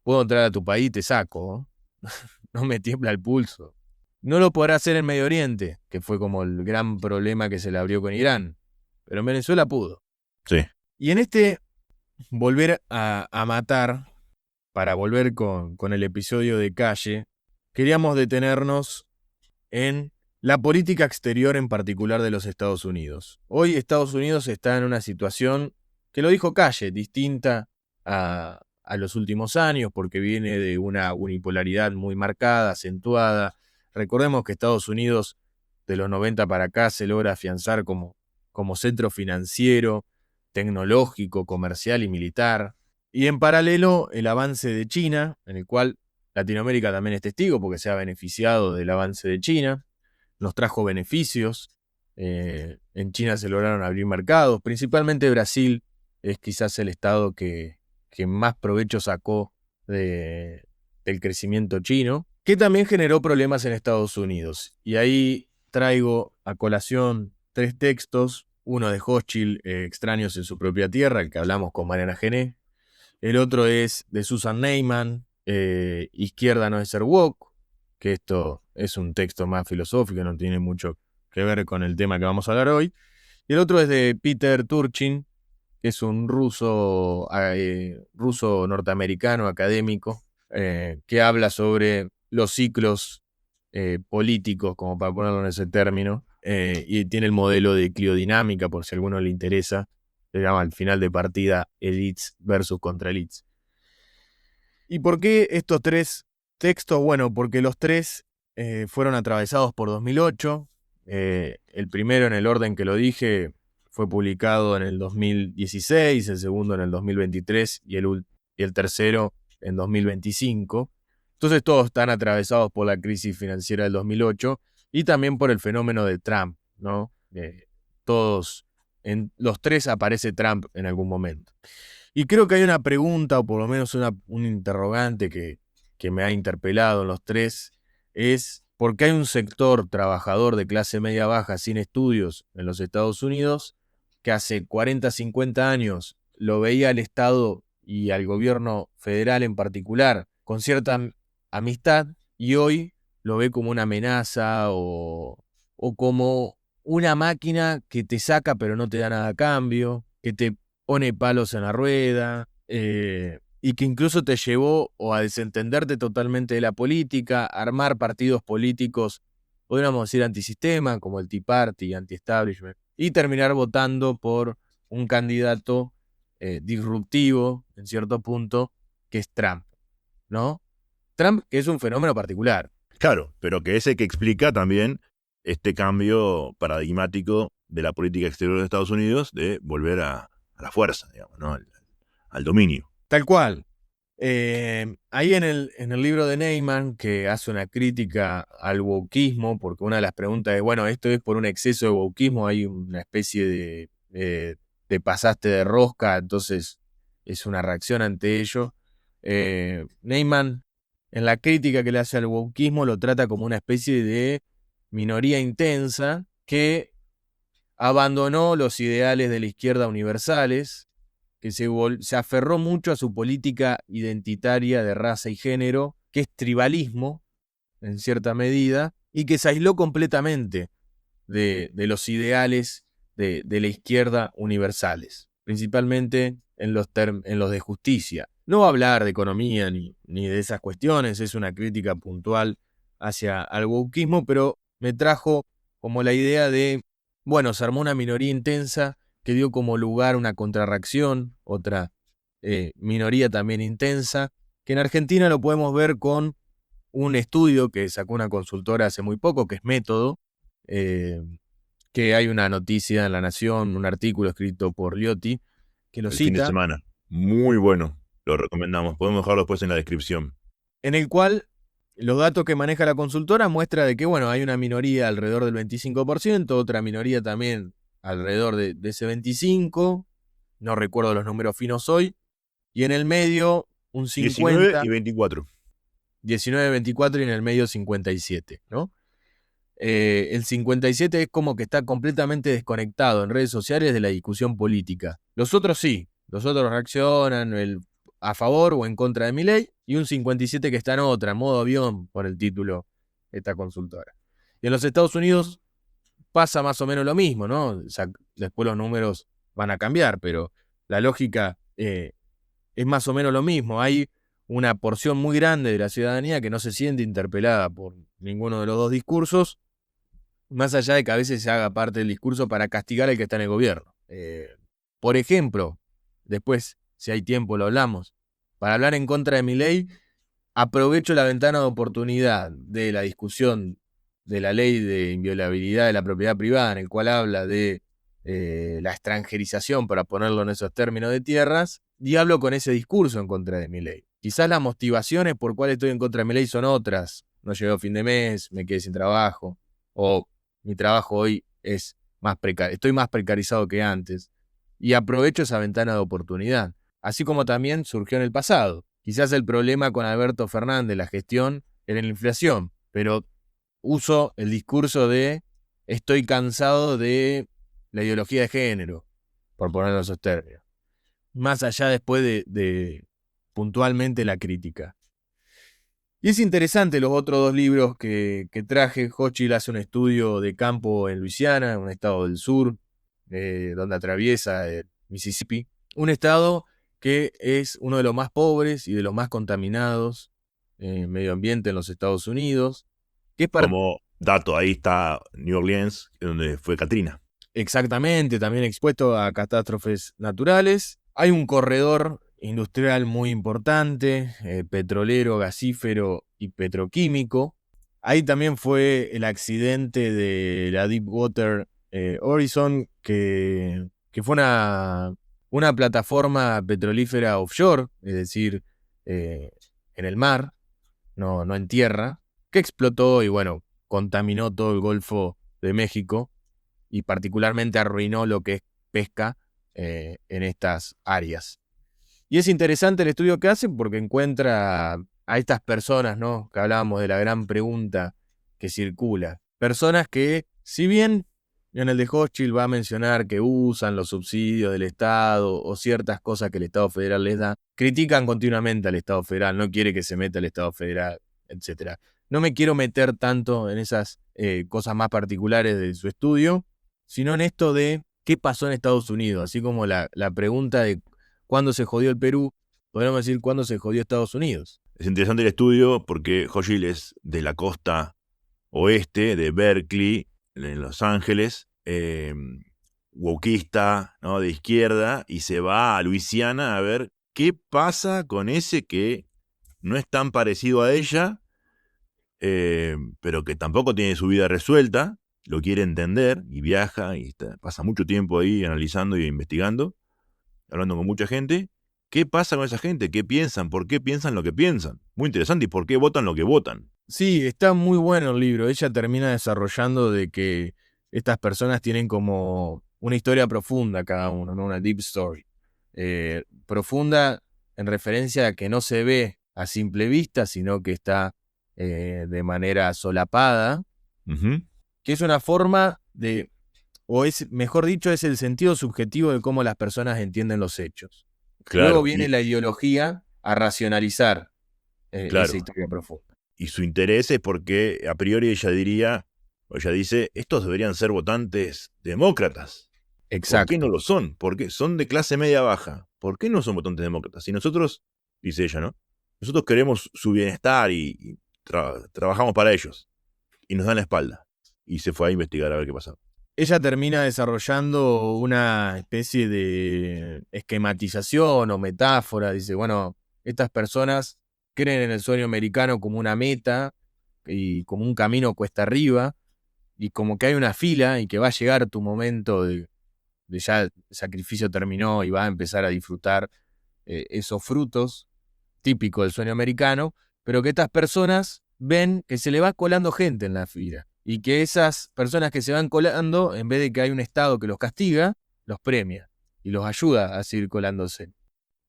puedo entrar a tu país y te saco, ¿no? No me tiembla el pulso. No lo podrá hacer en Medio Oriente, que fue como el gran problema que se le abrió con Irán. Pero en Venezuela pudo. Sí. Y en este volver a matar, para volver con el episodio de Calle, queríamos detenernos en la política exterior en particular de los Estados Unidos. Hoy Estados Unidos está en una situación, que lo dijo Calle, distinta a los últimos años, porque viene de una unipolaridad muy marcada, acentuada. Recordemos que Estados Unidos de los 90 para acá se logra afianzar como centro financiero, tecnológico, comercial y militar. Y en paralelo el avance de China, en el cual Latinoamérica también es testigo porque se ha beneficiado del avance de China, nos trajo beneficios. En China se lograron abrir mercados, principalmente Brasil es quizás el estado que más provecho sacó del crecimiento chino, que también generó problemas en Estados Unidos. Y ahí traigo a colación 3 textos, uno de Hochschild, Extraños en su propia tierra, el que hablamos con Mariana Gené. El otro es de Susan Neiman, Izquierda no es ser woke, que esto es un texto más filosófico, no tiene mucho que ver con el tema que vamos a hablar hoy. Y el otro es de Peter Turchin, que es un ruso norteamericano académico, que habla sobre los ciclos políticos, como para ponerlo en ese término, y tiene el modelo de cliodinámica, por si a alguno le interesa. Se llama al final de partida elites versus contra elites. ¿Y por qué estos tres textos? Bueno, porque los tres fueron atravesados por 2008. El primero, en el orden que lo dije, fue publicado en el 2016, el segundo en el 2023 y el tercero en 2025. Entonces todos están atravesados por la crisis financiera del 2008 y también por el fenómeno de Trump, ¿no? En los tres aparece Trump en algún momento. Y creo que hay una pregunta, o por lo menos un interrogante que me ha interpelado en los tres, es por qué hay un sector trabajador de clase media baja sin estudios en los Estados Unidos que hace 40, 50 años lo veía al Estado y al gobierno federal en particular con cierta amistad y hoy lo ve como una amenaza o como una máquina que te saca pero no te da nada a cambio, que te pone palos en la rueda, y que incluso te llevó o a desentenderte totalmente de la política, armar partidos políticos, podríamos decir antisistema, como el Tea Party, anti-establishment, y terminar votando por un candidato disruptivo, en cierto punto, que es Trump, ¿no? Trump, que es un fenómeno particular. Claro, pero que es el que explica también este cambio paradigmático de la política exterior de Estados Unidos de volver a la fuerza, digamos, ¿no? Al dominio. Tal cual. Ahí en el libro de Neyman, que hace una crítica al wokismo, porque una de las preguntas es, bueno, esto es por un exceso de wokismo, hay una especie de pasaste de rosca, entonces es una reacción ante ello. Neyman, en la crítica que le hace al wokismo, lo trata como una especie de minoría intensa que abandonó los ideales de la izquierda universales, que se aferró mucho a su política identitaria de raza y género, que es tribalismo, en cierta medida, y que se aisló completamente de los ideales de la izquierda universales, principalmente en los de justicia. No va a hablar de economía ni de esas cuestiones, es una crítica puntual hacia el wokismo, pero me trajo como la idea de, bueno, se armó una minoría intensa que dio como lugar una contrarreacción, otra minoría también intensa, que en Argentina lo podemos ver con un estudio que sacó una consultora hace muy poco, que es Método, que hay una noticia en La Nación, un artículo escrito por Liotti, que lo El fin de cita, semana. Muy bueno. Lo recomendamos. Podemos dejarlo después en la descripción. en el cual los datos que maneja la consultora muestra de que, bueno, hay una minoría alrededor del 25%, otra minoría también alrededor de ese 25%, no recuerdo los números finos hoy, y en el medio un 19 50, y 24. 19, 24 y en el medio 57, ¿no? El 57 es como que está completamente desconectado en redes sociales de la discusión política. Los otros sí, los otros reaccionan a favor o en contra de Milei, y un 57 que está en otra, en modo avión, por el título de esta consultora. Y en los Estados Unidos pasa más o menos lo mismo, ¿no? O sea, después los números van a cambiar, pero la lógica es más o menos lo mismo. Hay una porción muy grande de la ciudadanía que no se siente interpelada por ninguno de los dos discursos, más allá de que a veces se haga parte del discurso para castigar al que está en el gobierno. Por ejemplo, después, si hay tiempo, lo hablamos, para hablar en contra de Milei, aprovecho la ventana de oportunidad de la discusión de la ley de inviolabilidad de la propiedad privada, en el cual habla de la extranjerización, para ponerlo en esos términos, de tierras, y hablo con ese discurso en contra de Milei. Quizás las motivaciones por cuales estoy en contra de Milei son otras. No llegó fin de mes, me quedé sin trabajo, o mi trabajo hoy es más precario, estoy más precarizado que antes, y aprovecho esa ventana de oportunidad, así como también surgió en el pasado. Quizás el problema con Alberto Fernández, la gestión, era la inflación, pero uso el discurso de estoy cansado de la ideología de género, por ponerlo en esos términos. Más allá después de puntualmente la crítica. Y es interesante los otros dos libros que traje. Hochschild hace un estudio de campo en Luisiana, un estado del sur, donde atraviesa el Mississippi. Un estado que es uno de los más pobres y de los más contaminados en medio ambiente en los Estados Unidos. Que es Como dato, ahí está New Orleans, donde fue Katrina. exactamente, también expuesto a catástrofes naturales. Hay un corredor industrial muy importante, petrolero, gasífero y petroquímico. Ahí también fue el accidente de la Deepwater Horizon, que fue una plataforma petrolífera offshore, es decir, en el mar, no en tierra, que explotó y bueno, contaminó todo el Golfo de México y particularmente arruinó lo que es pesca en estas áreas. Y es interesante el estudio que hacen porque encuentra a estas personas, ¿no? Que hablábamos de la gran pregunta que circula. Personas que, si bien en el de Hochschild va a mencionar que usan los subsidios del Estado o ciertas cosas que el Estado federal les da, critican continuamente al Estado federal, no quiere que se meta el Estado federal, etc. No me quiero meter tanto en esas cosas más particulares de su estudio, sino en esto de qué pasó en Estados Unidos, así como la pregunta de cuándo se jodió el Perú, podríamos decir cuándo se jodió Estados Unidos. Es interesante el estudio porque Hochschild es de la costa oeste, de Berkeley, en Los Ángeles, wokista, ¿no? De izquierda, y se va a Luisiana a ver qué pasa con ese que no es tan parecido a ella, pero que tampoco tiene su vida resuelta, lo quiere entender y viaja y pasa mucho tiempo ahí analizando y investigando, hablando con mucha gente. ¿Qué pasa con esa gente? ¿Qué piensan? ¿Por qué piensan lo que piensan? Muy interesante. ¿Y por qué votan lo que votan? Sí, está muy bueno el libro. Ella termina desarrollando de que estas personas tienen como una historia profunda cada uno, ¿no? Una deep story. Profunda en referencia a que no se ve a simple vista, sino que está de manera solapada, Uh-huh. que es una forma de, o es, mejor dicho, es el sentido subjetivo de cómo las personas entienden los hechos. Luego Claro, viene la ideología a racionalizar esa claro. historia profunda. Y su interés es porque a priori ella dice, estos deberían ser votantes demócratas. ¿Por qué no Exacto. lo son? ¿Por qué? Son de clase media baja. ¿Por qué no son votantes demócratas? Si nosotros, dice ella, ¿no? Nosotros queremos su bienestar y trabajamos para ellos. Y nos dan la espalda. Y se fue a investigar a ver qué pasaba. Ella termina desarrollando una especie de esquematización o metáfora. Dice, bueno, estas personas creen en el sueño americano como una meta y como un camino cuesta arriba y como que hay una fila y que va a llegar tu momento de ya el sacrificio terminó y va a empezar a disfrutar esos frutos típicos del sueño americano, pero que estas personas ven que se le va colando gente en la fila y que esas personas que se van colando, en vez de que hay un Estado que los castiga, los premia y los ayuda a seguir colándose.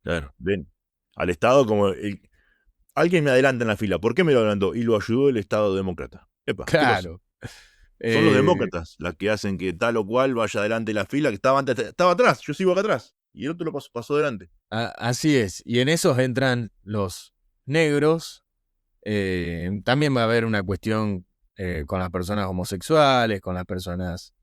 Claro, ven. Al Estado como alguien me adelanta en la fila. ¿Por qué me lo adelantó? Y lo ayudó el Estado demócrata. Epa, ¿qué pasó? Claro. Son los Eh, demócratas las que hacen que tal o cual vaya adelante en la fila, que estaba atrás, yo sigo acá atrás. Y el otro lo pasó adelante. así es. Y en esos entran los negros. También va a haber una cuestión con las personas homosexuales, con las personas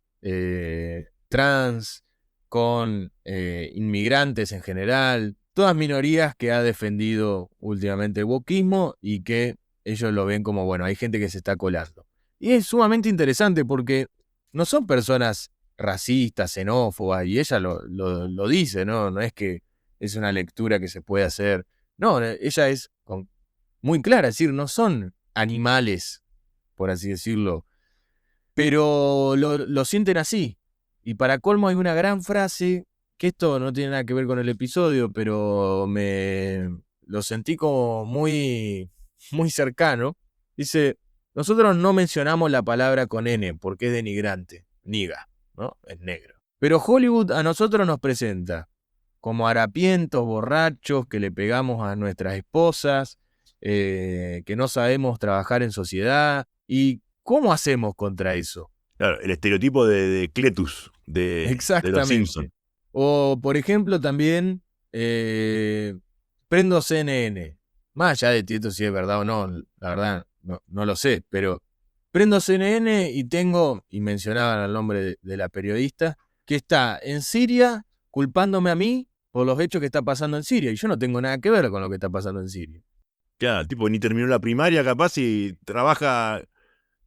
trans, con inmigrantes en general, todas minorías que ha defendido últimamente el wokismo y que ellos lo ven como, bueno, hay gente que se está colando. Y es sumamente interesante porque no son personas racistas, xenófobas, y ella lo dice, ¿no? No es que es una lectura que se puede hacer. No, ella es muy clara, es decir, no son animales, por así decirlo, pero lo sienten así. Y para colmo hay una gran frase, que esto no tiene nada que ver con el episodio, pero me lo sentí como muy, muy cercano. Dice, nosotros no mencionamos la palabra con N porque es denigrante, niga, ¿no? Es negro. Pero Hollywood a nosotros nos presenta como harapientos, borrachos, que le pegamos a nuestras esposas, que no sabemos trabajar en sociedad. ¿Y cómo hacemos contra eso? Claro, el estereotipo de Cletus, de los Simpsons. Exactamente. O, por ejemplo, también prendo CNN. Más allá de esto si es verdad o no, la verdad no lo sé, pero prendo CNN y mencionaban el nombre de la periodista, que está en Siria culpándome a mí por los hechos que está pasando en Siria. Y yo no tengo nada que ver con lo que está pasando en Siria. Claro, tipo, ni terminó la primaria capaz y trabaja,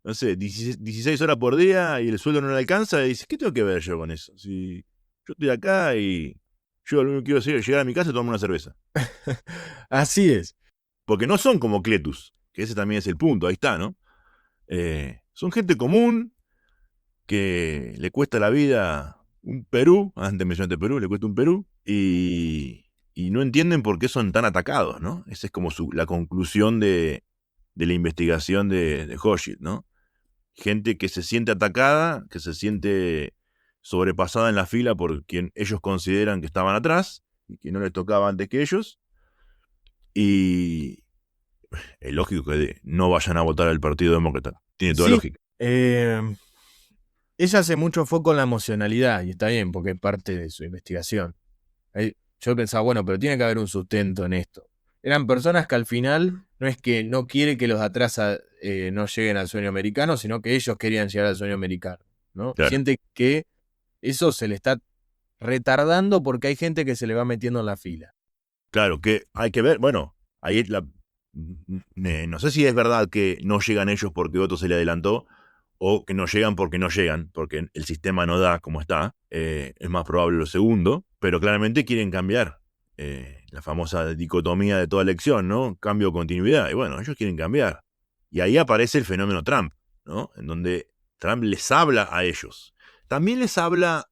no sé, 16 horas por día y el sueldo no le alcanza y dice, ¿qué tengo que ver yo con eso? Si yo estoy acá y yo lo único que quiero hacer es llegar a mi casa y tomarme una cerveza. Así es. Porque no son como Cletus, que ese también es el punto, ahí está, ¿no? Son gente común que le cuesta la vida un Perú, antes mencionaste Perú, le cuesta un Perú, y no entienden por qué son tan atacados, ¿no? Esa es como la conclusión de la investigación de Hochschild, ¿no? Gente que se siente atacada, que se siente sobrepasada en la fila por quien ellos consideran que estaban atrás y que no les tocaba antes que ellos, y es lógico que no vayan a votar al Partido Demócrata. Tiene toda Sí, lógica. ella hace mucho foco en la emocionalidad y está bien porque es parte de su investigación. Yo pensaba, bueno, pero tiene que haber un sustento en esto. Eran personas que al final no es que no quiere que los de atrás no lleguen al sueño americano, sino que ellos querían llegar al sueño americano, ¿no? Claro, Siente que eso se le está retardando porque hay gente que se le va metiendo en la fila. claro, que hay que ver, bueno, ahí no sé si es verdad que no llegan ellos porque otro se le adelantó, o que no llegan porque el sistema no da como está. Es más probable lo segundo, pero claramente quieren cambiar la famosa dicotomía de toda elección, ¿no? Cambio o continuidad. Y bueno, ellos quieren cambiar. Y ahí aparece el fenómeno Trump, ¿no? En donde Trump les habla a ellos. También les habla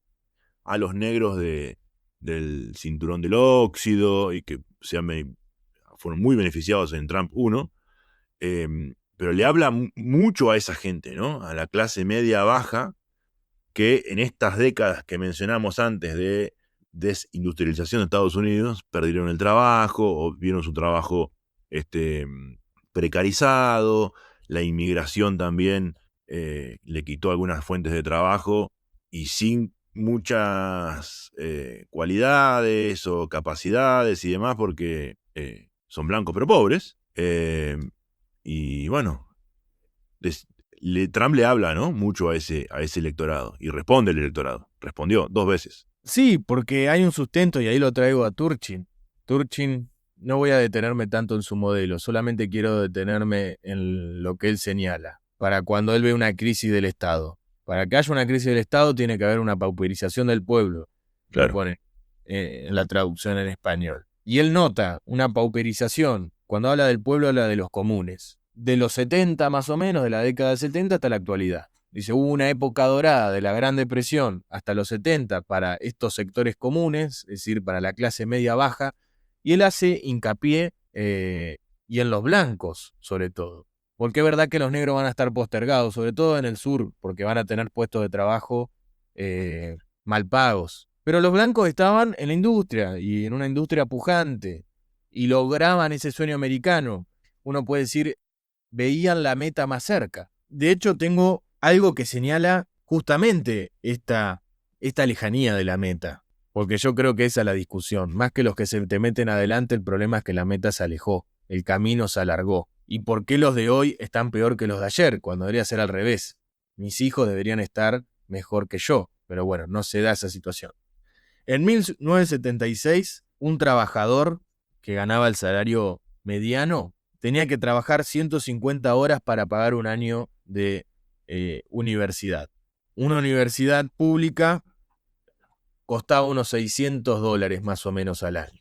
a los negros del cinturón del óxido y que fueron muy beneficiados en Trump 1. Pero le habla mucho a esa gente, ¿no? A la clase media baja, que en estas décadas que mencionamos antes de desindustrialización de Estados Unidos, perdieron el trabajo o vieron su trabajo precarizado, la inmigración también le quitó algunas fuentes de trabajo y sin muchas cualidades o capacidades y demás porque son blancos pero pobres. Y bueno, Trump le habla, ¿no? Mucho a ese electorado. Y responde el electorado. Respondió 2 veces. Sí, porque hay un sustento y ahí lo traigo a Turchin. Turchin, no voy a detenerme tanto en su modelo, solamente quiero detenerme en lo que él señala. Para cuando él ve una crisis del Estado. Para que haya una crisis del Estado tiene que haber una pauperización del pueblo, lo Claro. pone en la traducción en español. Y él nota una pauperización. Cuando habla del pueblo habla de los comunes. De los 70 más o menos, de la década del 70 hasta la actualidad. Dice, hubo una época dorada de la Gran Depresión hasta los 70 para estos sectores comunes, es decir, para la clase media baja, y él hace hincapié y en los blancos, sobre todo. Porque es verdad que los negros van a estar postergados, sobre todo en el sur, porque van a tener puestos de trabajo mal pagos. Pero los blancos estaban en la industria, y en una industria pujante, y lograban ese sueño americano. Uno puede decir, veían la meta más cerca. De hecho, tengo algo que señala justamente esta lejanía de la meta, porque yo creo que esa es la discusión. Más que los que se te meten adelante, el problema es que la meta se alejó, el camino se alargó. ¿Y por qué los de hoy están peor que los de ayer, cuando debería ser al revés? Mis hijos deberían estar mejor que yo, pero bueno, no se da esa situación. En 1976, un trabajador que ganaba el salario mediano tenía que trabajar 150 horas para pagar un año de universidad. Una universidad pública costaba unos $600 más o menos al año.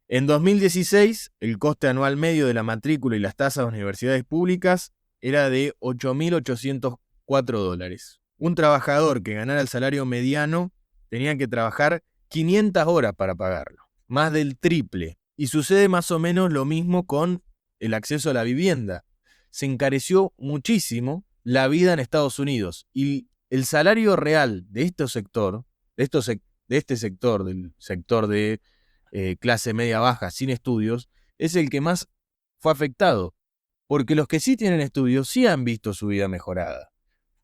En 2016, el coste anual medio de la matrícula y las tasas de universidades públicas era de $8.804. Un trabajador que ganara el salario mediano tenía que trabajar 500 horas para pagarlo, más del triple. Y sucede más o menos lo mismo con el acceso a la vivienda. Se encareció muchísimo la vida en Estados Unidos y el salario real de este sector, del sector de clase media baja sin estudios, es el que más fue afectado, porque los que sí tienen estudios sí han visto su vida mejorada.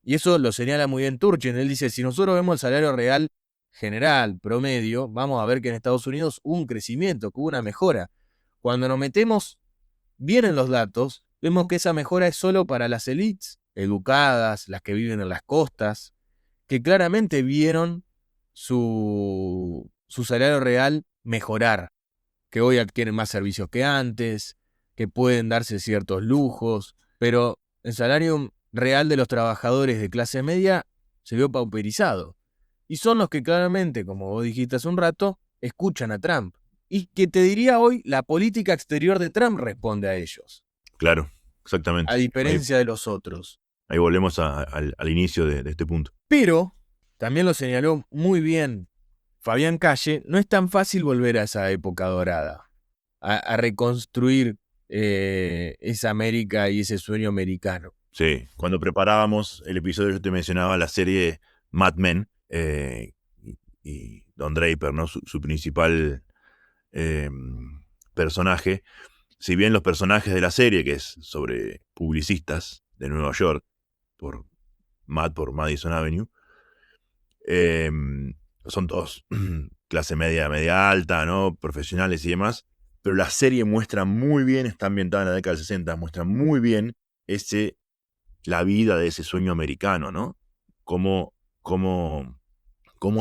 Y eso lo señala muy bien Turchin. Él dice, si nosotros vemos el salario real general, promedio, vamos a ver que en Estados Unidos hubo un crecimiento, que hubo una mejora. Cuando nos metemos vienen los datos, vemos que esa mejora es solo para las élites educadas, las que viven en las costas, que claramente vieron su salario real mejorar, que hoy adquieren más servicios que antes, que pueden darse ciertos lujos, pero el salario real de los trabajadores de clase media se vio pauperizado. Y son los que claramente, como vos dijiste hace un rato, escuchan a Trump. Y que te diría hoy, la política exterior de Trump responde a ellos, Claro, a exactamente. diferencia de los otros. Ahí volvemos al inicio de este punto. Pero, también lo señaló muy bien Fabián Calle, no es tan fácil volver a esa época dorada, a reconstruir esa América y ese sueño americano. Sí, cuando preparábamos el episodio yo te mencionaba la serie Mad Men y Don Draper, ¿no? Su principal personaje. Si bien los personajes de la serie, que es sobre publicistas de Nueva York, por Madison Avenue, son todos clase media, media alta, ¿no? Profesionales y demás. Pero la serie muestra muy bien, está ambientada en la década del 60, muestra muy bien la vida de ese sueño americano, ¿no? Cómo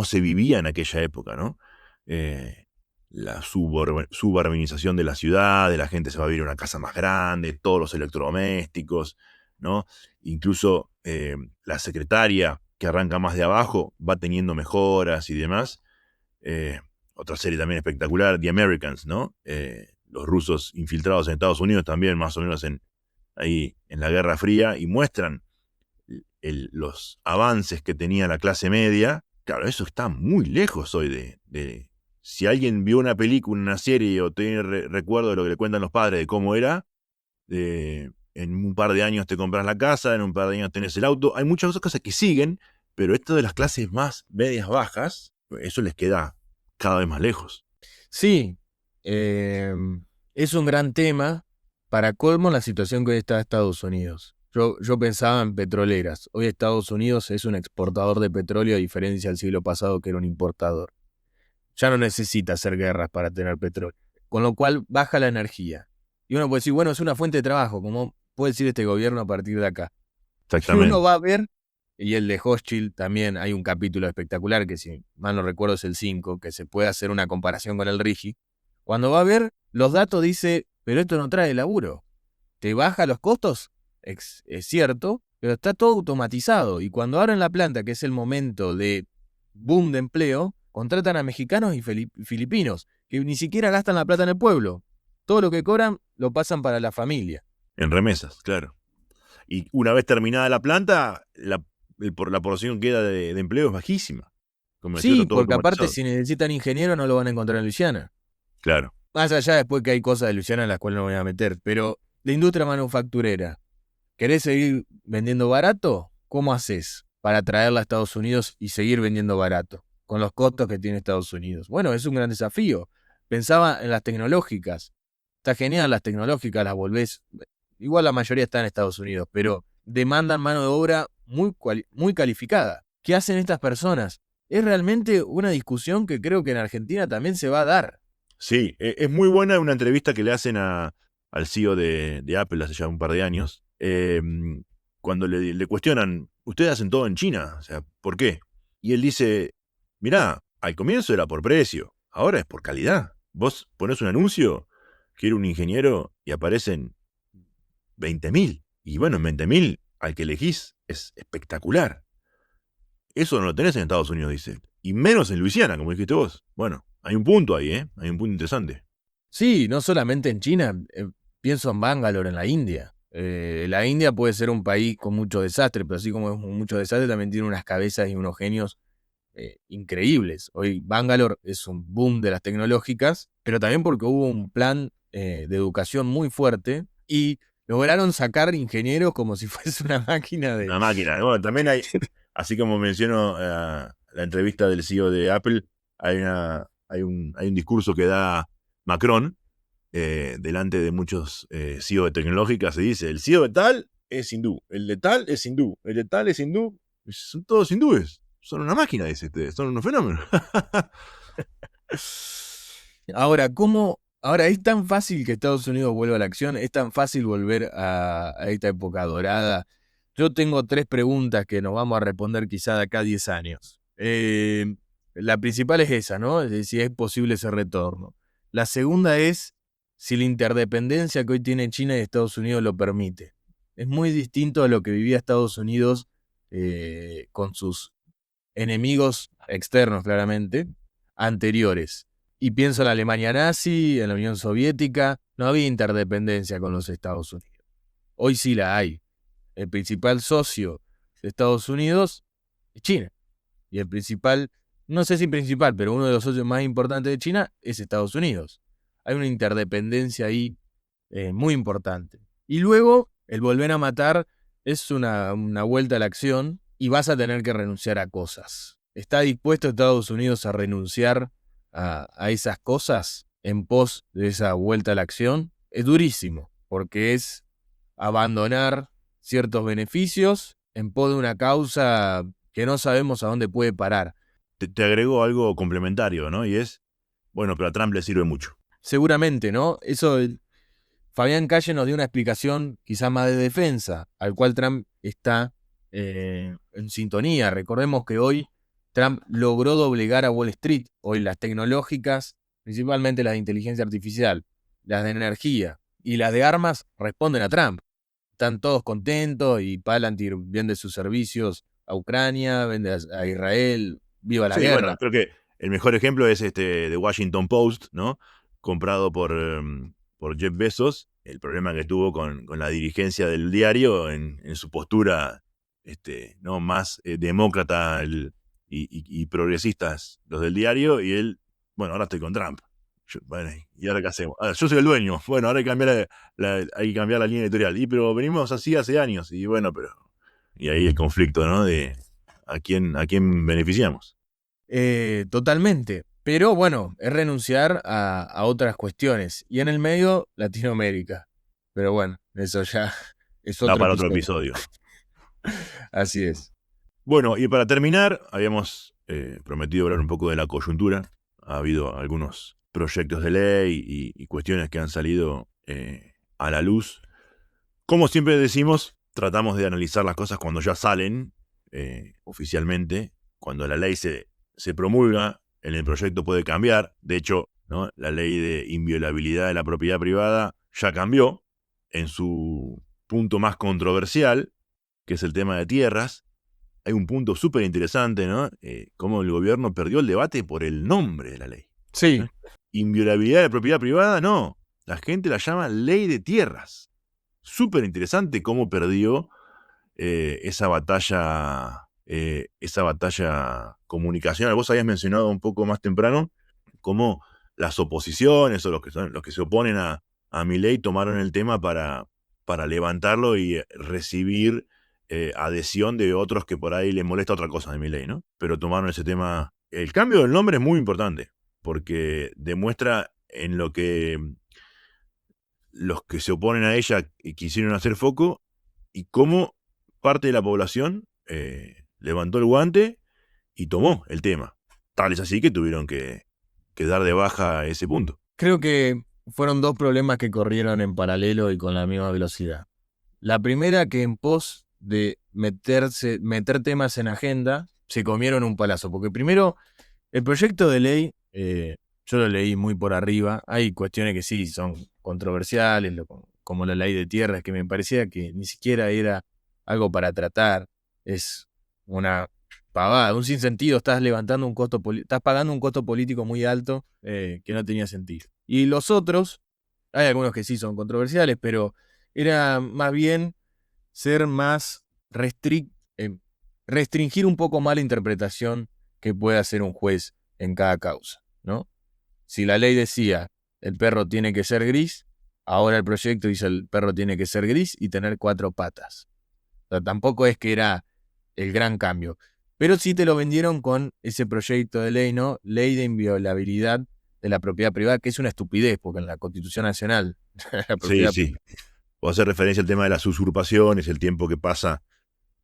se vivía en aquella época, ¿no? La suburbanización de la ciudad, de la gente se va a vivir en una casa más grande, todos los electrodomésticos, ¿no? Incluso la secretaria, que arranca más de abajo, va teniendo mejoras y demás. Otra serie también espectacular, The Americans, ¿no? Los rusos infiltrados en Estados Unidos también, más o menos ahí en la Guerra Fría, y muestran los avances que tenía la clase media. Claro, eso está muy lejos hoy de si alguien vio una película, una serie, o tiene recuerdo de lo que le cuentan los padres de cómo era, en un par de años te compras la casa, en un par de años tenés el auto. Hay muchas cosas que siguen, pero esto de las clases más medias bajas, eso les queda cada vez más lejos. Sí, es un gran tema. Para colmo, la situación que hoy está Estados Unidos. Yo pensaba en petroleras. Hoy Estados Unidos es un exportador de petróleo, a diferencia del siglo pasado, que era un importador. Ya no necesita hacer guerras para tener petróleo. Con lo cual baja la energía. Y uno puede decir, bueno, es una fuente de trabajo, como puede decir este gobierno a partir de acá. Y Exactamente. uno va a ver, y el de Hochschild también hay un capítulo espectacular, que si mal no recuerdo es el 5, que se puede hacer una comparación con el RIGI. Cuando va a ver, los datos dice, pero esto no trae laburo. ¿Te baja los costos? Es cierto, pero está todo automatizado. Y cuando abren la planta, que es el momento de boom de empleo, contratan a mexicanos y filipinos, que ni siquiera gastan la plata en el pueblo. Todo lo que cobran lo pasan para la familia. En remesas, claro. Y una vez terminada la planta, la porción que queda de empleo es bajísima. Como decía, Sí, está todo porque aparte automatizado. si necesitan ingenieros no lo van a encontrar en Luisiana. Claro. Más allá después que hay cosas de Luisiana en las cuales no me voy a meter. Pero la industria manufacturera, ¿querés seguir vendiendo barato? ¿Cómo haces para traerla a Estados Unidos y seguir vendiendo barato? Con los costos que tiene Estados Unidos. Bueno, es un gran desafío. Pensaba en las tecnológicas. Está genial las tecnológicas, las volvés. Igual la mayoría está en Estados Unidos, pero demandan mano de obra muy calificada. ¿Qué hacen estas personas? Es realmente una discusión que creo que en Argentina también se va a dar. Sí, es muy buena una entrevista que le hacen al CEO de Apple hace ya un par de años. Cuando le cuestionan, ustedes hacen todo en China, o sea, ¿por qué? Y él dice, mirá, al comienzo era por precio, ahora es por calidad. Vos ponés un anuncio, quiero un ingeniero, y aparecen 20.000. Y bueno, en 20.000, al que elegís es espectacular. Eso no lo tenés en Estados Unidos, dice. Y menos en Luisiana, como dijiste vos. Bueno, hay un punto ahí, ¿eh? Hay un punto interesante. Sí, no solamente en China, pienso en Bangalore, en la India. La India puede ser un país con mucho desastre, pero así como es mucho desastre, también tiene unas cabezas y unos genios increíbles. Hoy Bangalore es un boom de las tecnológicas, pero también porque hubo un plan de educación muy fuerte y lograron sacar ingenieros como si fuese una máquina de... Una máquina. Bueno, también hay, así como menciono la entrevista del CEO de Apple, hay un discurso que da Macron delante de muchos CEO de tecnológicas y dice, el CEO de tal es hindú, el de tal es hindú, el de tal es hindú. Son todos hindúes. Son una máquina, dice usted. Son unos fenómenos. Ahora, ¿cómo Ahora, es tan fácil que Estados Unidos vuelva a la acción, es tan fácil volver a esta época dorada. Yo tengo 3 preguntas que nos vamos a responder quizá de acá a 10 años. La principal es esa, ¿no? Es decir, si es posible ese retorno. La segunda es si la interdependencia que hoy tiene China y Estados Unidos lo permite. Es muy distinto a lo que vivía Estados Unidos con sus enemigos externos, claramente, anteriores. Y pienso en la Alemania nazi, en la Unión Soviética, no había interdependencia con los Estados Unidos. Hoy sí la hay. El principal socio de Estados Unidos es China. Y el principal, no sé si principal, pero uno de los socios más importantes de China es Estados Unidos. Hay una interdependencia ahí muy importante. Y luego, el volver a matar es una vuelta a la acción y vas a tener que renunciar a cosas. ¿Está dispuesto Estados Unidos a renunciar a esas cosas en pos de esa vuelta a la acción? Es durísimo, porque es abandonar ciertos beneficios en pos de una causa que no sabemos a dónde puede parar. Te agrego algo complementario, ¿no? Y es, bueno, pero a Trump le sirve mucho. Seguramente, ¿no? Eso, Fabián Calle nos dio una explicación quizá más de defensa, al cual Trump está en sintonía. Recordemos que hoy Trump logró doblegar a Wall Street. Hoy las tecnológicas, principalmente las de inteligencia artificial, las de energía y las de armas, responden a Trump. Están todos contentos y Palantir vende sus servicios a Ucrania, vende a Israel, viva la Sí, guerra. bueno, creo que el mejor ejemplo es The Washington Post, ¿no? Comprado por Jeff Bezos. El problema que tuvo con la dirigencia del diario en su postura ¿no? más demócrata y progresistas los del diario. Y él, bueno, ahora estoy con Trump. Bueno, ¿y ahora qué hacemos? Ahora, yo soy el dueño. Bueno, ahora hay que cambiar hay que cambiar la línea editorial. Y pero venimos así hace años. Y bueno, pero... Y ahí el conflicto, ¿no? De a quién beneficiamos. Totalmente. Pero bueno, es renunciar a otras cuestiones. Y en el medio, Latinoamérica. Pero bueno, eso ya es Da otro para otro episodio. episodio. Así es. Bueno, y para terminar, habíamos prometido hablar un poco de la coyuntura. Ha habido algunos proyectos de ley y cuestiones que han salido a la luz. Como siempre decimos, tratamos de analizar las cosas cuando ya salen oficialmente. Cuando la ley se promulga, en el proyecto puede cambiar. De hecho, ¿no? La ley de inviolabilidad de la propiedad privada ya cambió en su punto más controversial, que es el tema de tierras. Hay un punto súper interesante, ¿no? Cómo el gobierno perdió el debate por el nombre de la ley. Sí. Inviolabilidad de la propiedad privada, no. La gente la llama ley de tierras. Súper interesante cómo perdió esa batalla comunicacional. Vos habías mencionado un poco más temprano cómo las oposiciones o los que se oponen a Milei tomaron el tema para levantarlo y recibir adhesión de otros que por ahí les molesta otra cosa de Milei, ¿no? Pero tomaron ese tema. El cambio del nombre es muy importante porque demuestra en lo que los que se oponen a ella quisieron hacer foco y cómo parte de la población levantó el guante y tomó el tema. Tal es así que tuvieron que dar de baja ese punto. Creo que fueron 2 problemas que corrieron en paralelo y con la misma velocidad. La primera, que en pos de meter temas en agenda, se comieron un palazo. Porque primero, el proyecto de ley, yo lo leí muy por arriba. Hay cuestiones que sí son controversiales, como la ley de tierras, que me parecía que ni siquiera era algo para tratar. Es una pavada, un sinsentido. Estás levantando un costo estás pagando un costo político muy alto que no tenía sentido. Y los otros, hay algunos que sí son controversiales, pero era más bien ser más restringir un poco más la interpretación que puede hacer un juez en cada causa, ¿no? Si la ley decía el perro tiene que ser gris, ahora el proyecto dice el perro tiene que ser gris y tener 4 patas. O sea, tampoco es que era el gran cambio. Pero sí te lo vendieron con ese proyecto de ley, ¿no? Ley de inviolabilidad de la propiedad privada, que es una estupidez, porque en la Constitución Nacional la propiedad Sí. O hacer referencia al tema de las usurpaciones, el tiempo que pasa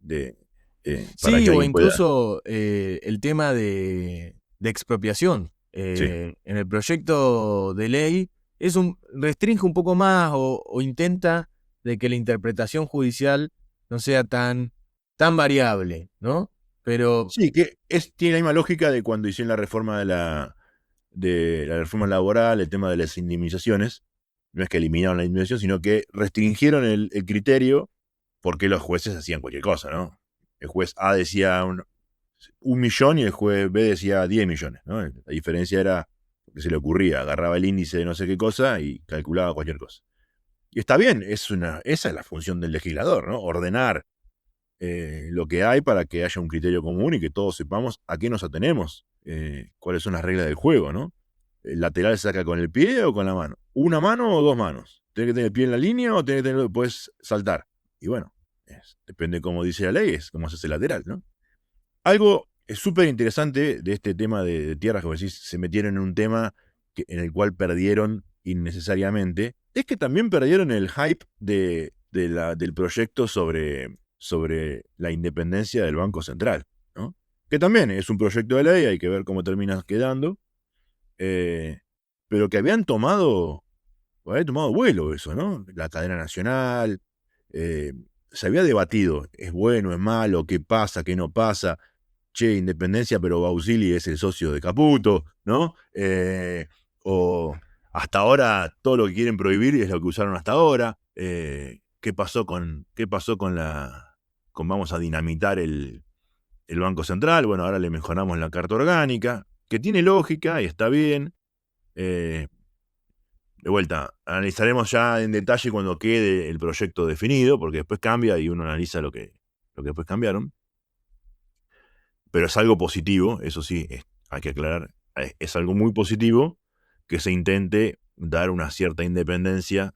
para sí, que o alguien pueda... incluso el tema de expropiación. Sí. En el proyecto de ley restringe un poco más o intenta de que la interpretación judicial no sea tan variable, ¿no? Pero Sí, que tiene la misma lógica de cuando hicieron la reforma de la reforma laboral, el tema de las indemnizaciones. No es que eliminaron la indemnización, sino que restringieron el criterio porque los jueces hacían cualquier cosa, ¿no? El juez A decía 1 millón y el juez B decía 10 millones, ¿no? La diferencia era que se le ocurría, agarraba el índice de no sé qué cosa y calculaba cualquier cosa. Y está bien, esa es la función del legislador, ¿no? Ordenar lo que hay para que haya un criterio común y que todos sepamos a qué nos atenemos, cuáles son las reglas del juego, ¿no? ¿El lateral se saca con el pie o con la mano? ¿Una mano o 2 manos? ¿Tienes que tener el pie en la línea o puedes saltar? Y bueno, depende cómo dice la ley, es cómo se hace el lateral, ¿no? Algo súper interesante de este tema de tierras, como decís, se metieron en un tema en el cual perdieron innecesariamente, es que también perdieron el hype del proyecto sobre la independencia del Banco Central, ¿no? Que también es un proyecto de ley, hay que ver cómo termina quedando, pero que habían tomado vuelo eso, ¿no? La cadena nacional, se había debatido, ¿es bueno, es malo, qué pasa, qué no pasa? Che, independencia, pero Bausili es el socio de Caputo, ¿no? O hasta ahora todo lo que quieren prohibir es lo que usaron hasta ahora. ¿Qué pasó con vamos a dinamitar el Banco Central? Bueno, ahora le mejoramos la carta orgánica, que tiene lógica y está bien. De vuelta, analizaremos ya en detalle cuando quede el proyecto definido, porque después cambia y uno analiza lo que después cambiaron. Pero es algo positivo, eso sí, hay que aclarar, es algo muy positivo que se intente dar una cierta independencia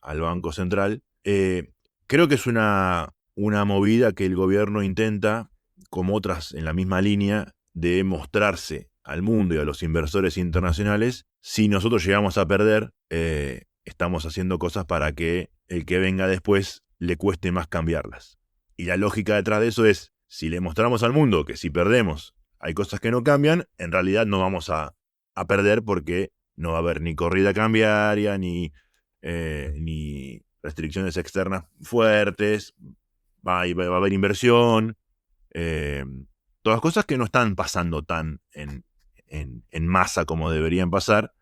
al Banco Central. Creo que es una movida que el gobierno intenta, como otras en la misma línea, de mostrarse al mundo y a los inversores internacionales. Si nosotros llegamos a perder, estamos haciendo cosas para que el que venga después le cueste más cambiarlas. Y la lógica detrás de eso es, si le mostramos al mundo que si perdemos hay cosas que no cambian, en realidad no vamos a perder porque no va a haber ni corrida cambiaria, ni restricciones externas fuertes, va a haber inversión, todas cosas que no están pasando tan en masa como deberían pasar,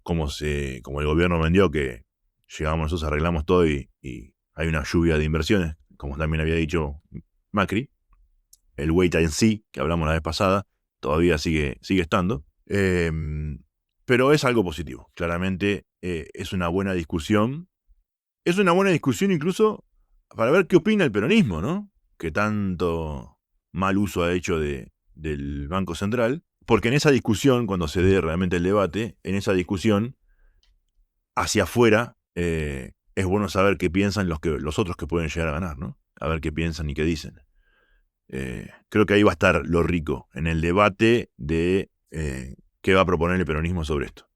como el gobierno vendió, que llegamos nosotros, arreglamos todo y hay una lluvia de inversiones, como también había dicho Macri. El wait and see, que hablamos la vez pasada, todavía sigue estando. Pero es algo positivo. Claramente es una buena discusión. Es una buena discusión incluso para ver qué opina el peronismo, ¿no? Que tanto mal uso ha hecho del Banco Central. Porque en esa discusión, cuando se dé realmente el debate, en esa discusión, hacia afuera, es bueno saber qué piensan los otros que pueden llegar a ganar, ¿no? A ver qué piensan y qué dicen. Creo que ahí va a estar lo rico, en el debate de qué va a proponer el peronismo sobre esto.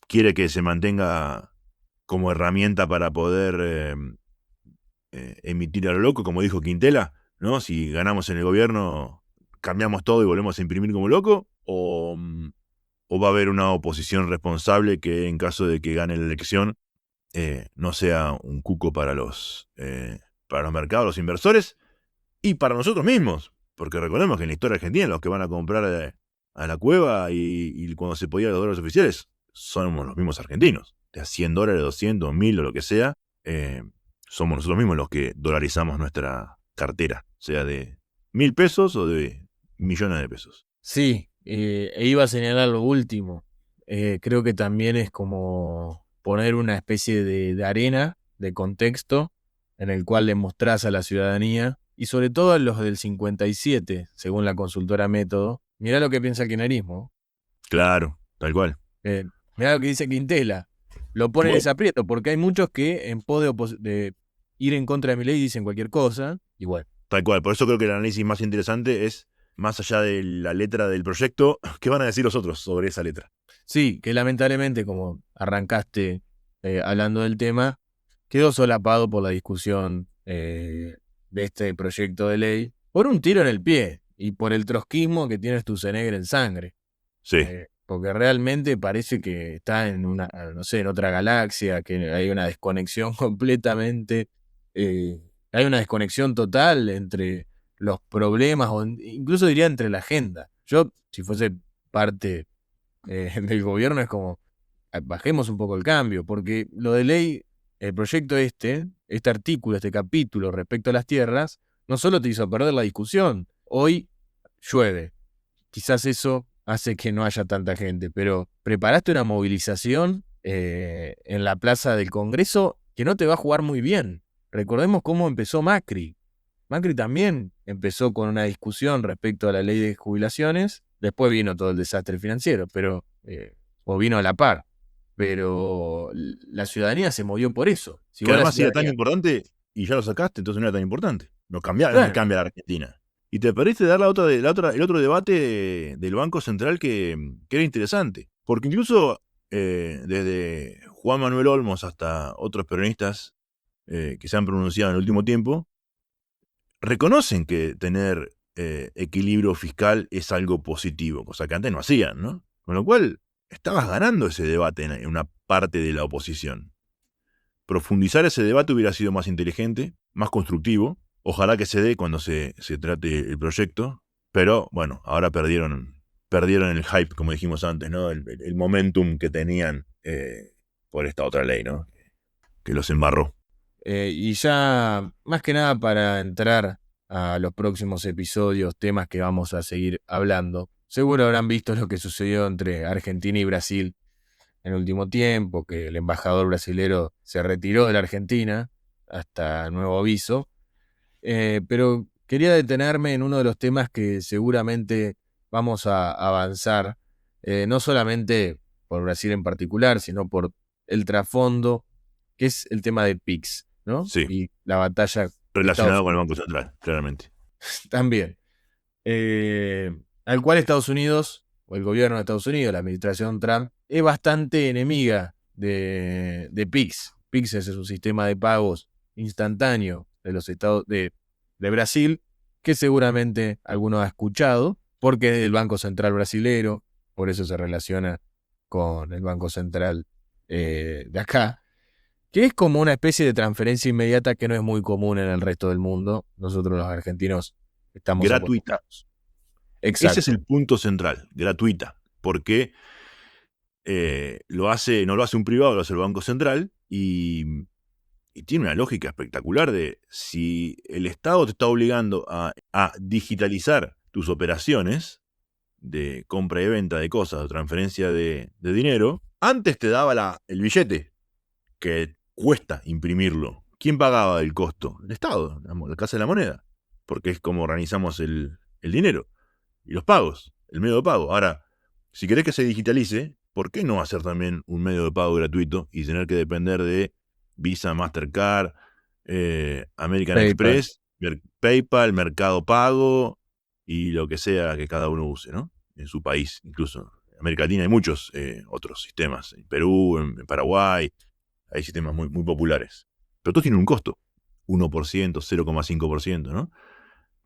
¿Quiere que se mantenga como herramienta para poder emitir a lo loco, como dijo Quintela, ¿no? Si ganamos en el gobierno, cambiamos todo y volvemos a imprimir como loco, o va a haber una oposición responsable que en caso de que gane la elección no sea un cuco para los mercados, los inversores, y para nosotros mismos, porque recordemos que en la historia argentina los que van a comprar a la cueva y cuando se podía los dólares oficiales somos los mismos argentinos. De a $100, 200, 1000 o lo que sea, somos nosotros mismos los que dolarizamos nuestra cartera, sea de 1000 pesos o de millones de pesos. sí, iba a señalar lo último. Creo que también es como poner una especie de arena, de contexto, en el cual le mostrás a la ciudadanía, y sobre todo a los del 57, según la consultora Método, mirá lo que piensa el kirchnerismo. Claro, tal cual. Mirá lo que dice Quintela. Lo pone en ese aprieto, porque hay muchos que en pos de ir en contra de mi ley dicen cualquier cosa, y bueno. Tal cual, por eso creo que el análisis más interesante es, más allá de la letra del proyecto, ¿qué van a decir los otros sobre esa letra? Sí, que lamentablemente, como arrancaste hablando del tema, quedó solapado por la discusión de este proyecto de ley, por un tiro en el pie y por el trotskismo que tiene Sturzenegger en sangre. Sí. porque realmente parece que está en una, no sé, en otra galaxia, que hay una desconexión completamente, hay una desconexión total entre los problemas, o incluso diría entre la agenda. Yo, si fuese parte del gobierno, es como, bajemos un poco el cambio, porque lo de ley, el proyecto este artículo, este capítulo respecto a las tierras, no solo te hizo perder la discusión, hoy llueve. Quizás eso hace que no haya tanta gente, pero preparaste una movilización en la plaza del Congreso que no te va a jugar muy bien. Recordemos cómo empezó Macri. Macri también empezó con una discusión respecto a la ley de jubilaciones, después vino todo el desastre financiero, pero o vino a la par, pero la ciudadanía se movió por eso. Si Que vos la además era tan ciudadanía, importante y ya lo sacaste, entonces no era tan importante. No cambia, no es que claro, cambia la Argentina. Y te perdiste de dar el otro debate del Banco Central que era interesante. Porque incluso desde Juan Manuel Olmos hasta otros peronistas que se han pronunciado en el último tiempo, reconocen que tener equilibrio fiscal es algo positivo, cosa que antes no hacían, ¿no? Con lo cual, estabas ganando ese debate en una parte de la oposición. Profundizar ese debate hubiera sido más inteligente, más constructivo. Ojalá que se dé cuando se trate el proyecto. Pero bueno, ahora perdieron el hype, como dijimos antes, ¿no? El momentum que tenían por esta otra ley, ¿no? Que los embarró. y ya más que nada para entrar a los próximos episodios, temas que vamos a seguir hablando. Seguro habrán visto lo que sucedió entre Argentina y Brasil en el último tiempo, que el embajador brasilero se retiró de la Argentina hasta nuevo aviso. Pero quería detenerme en uno de los temas que seguramente vamos a avanzar, no solamente por Brasil en particular, sino por el trasfondo, que es el tema de PIX, ¿no? Sí, Y la batalla de Estados relacionado con el Unidos Banco Central, claramente. también. Al cual Estados Unidos, o el gobierno de Estados Unidos, la administración Trump, es bastante enemiga de PIX. PIX es un sistema de pagos instantáneo de los estados de Brasil, que seguramente alguno ha escuchado, porque es del Banco Central brasilero, por eso se relaciona con el Banco Central de acá, que es como una especie de transferencia inmediata que no es muy común en el resto del mundo. Nosotros los argentinos estamos Gratuita. acostumbrados. Ese es Exacto. el punto central, gratuita. Porque no lo hace un privado, lo hace el Banco Central y tiene una lógica espectacular de si el Estado te está obligando a digitalizar tus operaciones de compra y venta de cosas, de transferencia de dinero, antes te daba el billete, que cuesta imprimirlo. ¿Quién pagaba el costo? El Estado, la Casa de la Moneda, porque es como organizamos el dinero y los pagos, el medio de pago. Ahora, si querés que se digitalice, ¿por qué no hacer también un medio de pago gratuito y tener que depender de Visa, Mastercard, American PayPal. Express, PayPal, Mercado Pago y lo que sea que cada uno use, ¿no? En su país, incluso. En América Latina hay muchos otros sistemas. En Perú, en Paraguay, hay sistemas muy, muy populares. Pero todos tienen un costo. 1%, 0,5%, ¿no?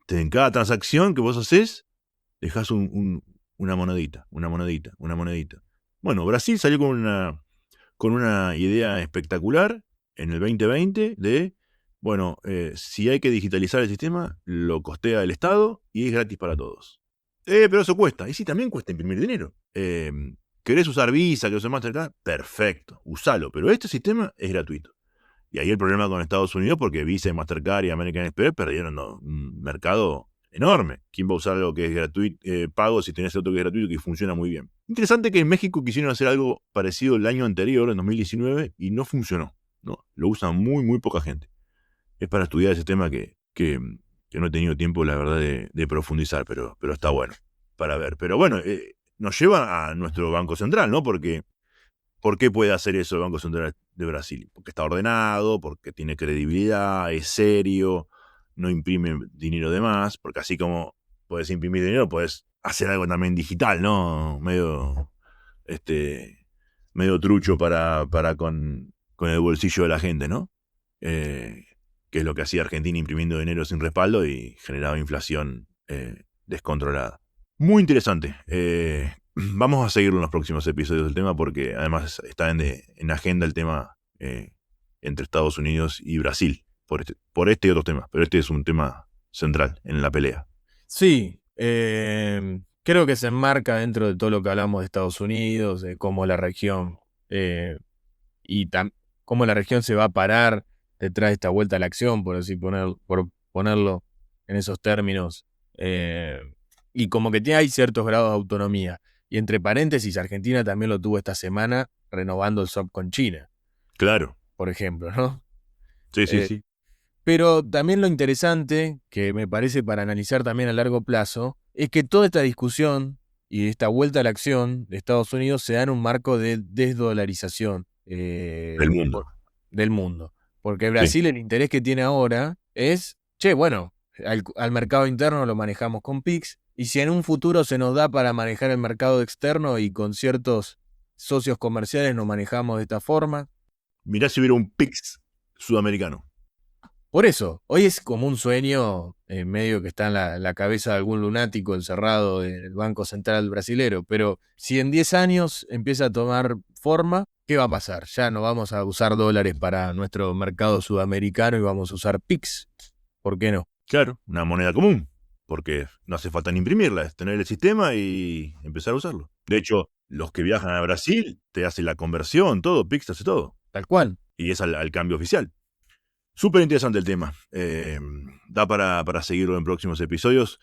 En cada transacción que vos haces, dejás una monedita, una monedita, una monedita. Bueno, Brasil salió con una idea espectacular en el 2020 de, bueno, si hay que digitalizar el sistema, lo costea el Estado y es gratis para todos. Pero eso cuesta. Y sí, también cuesta imprimir dinero. ¿Querés usar Visa, querés usar Mastercard? Perfecto, usalo. Pero este sistema es gratuito. Y ahí el problema con Estados Unidos, porque Visa, Mastercard y American Express perdieron un mercado enorme. ¿Quién va a usar algo que es gratuito, pago, si tenés otro que es gratuito y que funciona muy bien? Interesante que en México quisieron hacer algo parecido el año anterior, en 2019, y no funcionó. ¿No? Lo usa muy, muy poca gente. Es para estudiar ese tema que no he tenido tiempo, la verdad, de profundizar, pero está bueno para ver. Pero bueno, nos lleva a nuestro Banco Central, ¿no? Porque ¿por qué puede hacer eso el Banco Central de Brasil? Porque está ordenado, porque tiene credibilidad, es serio, no imprime dinero de más, porque así como puedes imprimir dinero, puedes hacer algo también digital, ¿no? Medio trucho para con el bolsillo de la gente, ¿no? Que es lo que hacía Argentina imprimiendo dinero sin respaldo y generaba inflación descontrolada. Muy interesante. vamos a seguirlo en los próximos episodios del tema porque además está en agenda el tema entre Estados Unidos y Brasil por este y otros temas, pero este es un tema central en la pelea. Sí, creo que se enmarca dentro de todo lo que hablamos de Estados Unidos, de cómo la región cómo la región se va a parar detrás de esta vuelta a la acción, por ponerlo en esos términos, y como que hay ciertos grados de autonomía. Y entre paréntesis, Argentina también lo tuvo esta semana renovando el swap con China, Claro, por ejemplo, ¿no? sí, Eh, sí. Pero también lo interesante, que me parece para analizar también a largo plazo, es que toda esta discusión y esta vuelta a la acción de Estados Unidos se da en un marco de desdolarización Del mundo. del mundo. Porque Brasil el interés que tiene ahora es, bueno, al mercado interno lo manejamos con PIX, y si en un futuro se nos da para manejar el mercado externo y con ciertos socios comerciales nos manejamos de esta forma. Mirá si hubiera un PIX sudamericano. Por eso, hoy es como un sueño medio que está en la cabeza de algún lunático encerrado en el Banco Central brasilero, pero si en 10 años empieza a tomar forma, ¿qué va a pasar? Ya no vamos a usar dólares para nuestro mercado sudamericano y vamos a usar PIX. ¿Por qué no? Claro, una moneda común, porque no hace falta ni imprimirla, es tener el sistema y empezar a usarlo. De hecho, los que viajan a Brasil te hacen la conversión, todo, PIX hace todo. Tal cual. Y es al cambio oficial. Súper interesante el tema. Da para seguirlo en próximos episodios.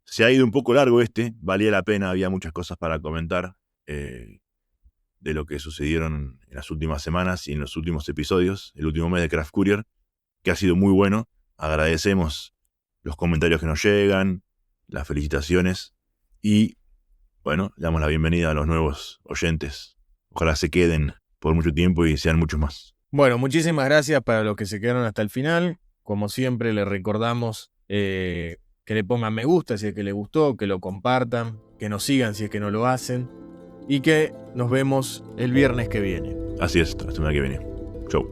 Se ha ido un poco largo valía la pena, había muchas cosas para comentar de lo que sucedieron en las últimas semanas y en los últimos episodios, el último mes de Craft Courier, que ha sido muy bueno. Agradecemos los comentarios que nos llegan, las felicitaciones y, bueno, le damos la bienvenida a los nuevos oyentes. Ojalá se queden por mucho tiempo y sean muchos más. Bueno, muchísimas gracias para los que se quedaron hasta el final. Como siempre, les recordamos que le pongan me gusta si es que les gustó, que lo compartan, que nos sigan si es que no lo hacen y que nos vemos el viernes que viene. Así es, hasta la semana que viene. Chau.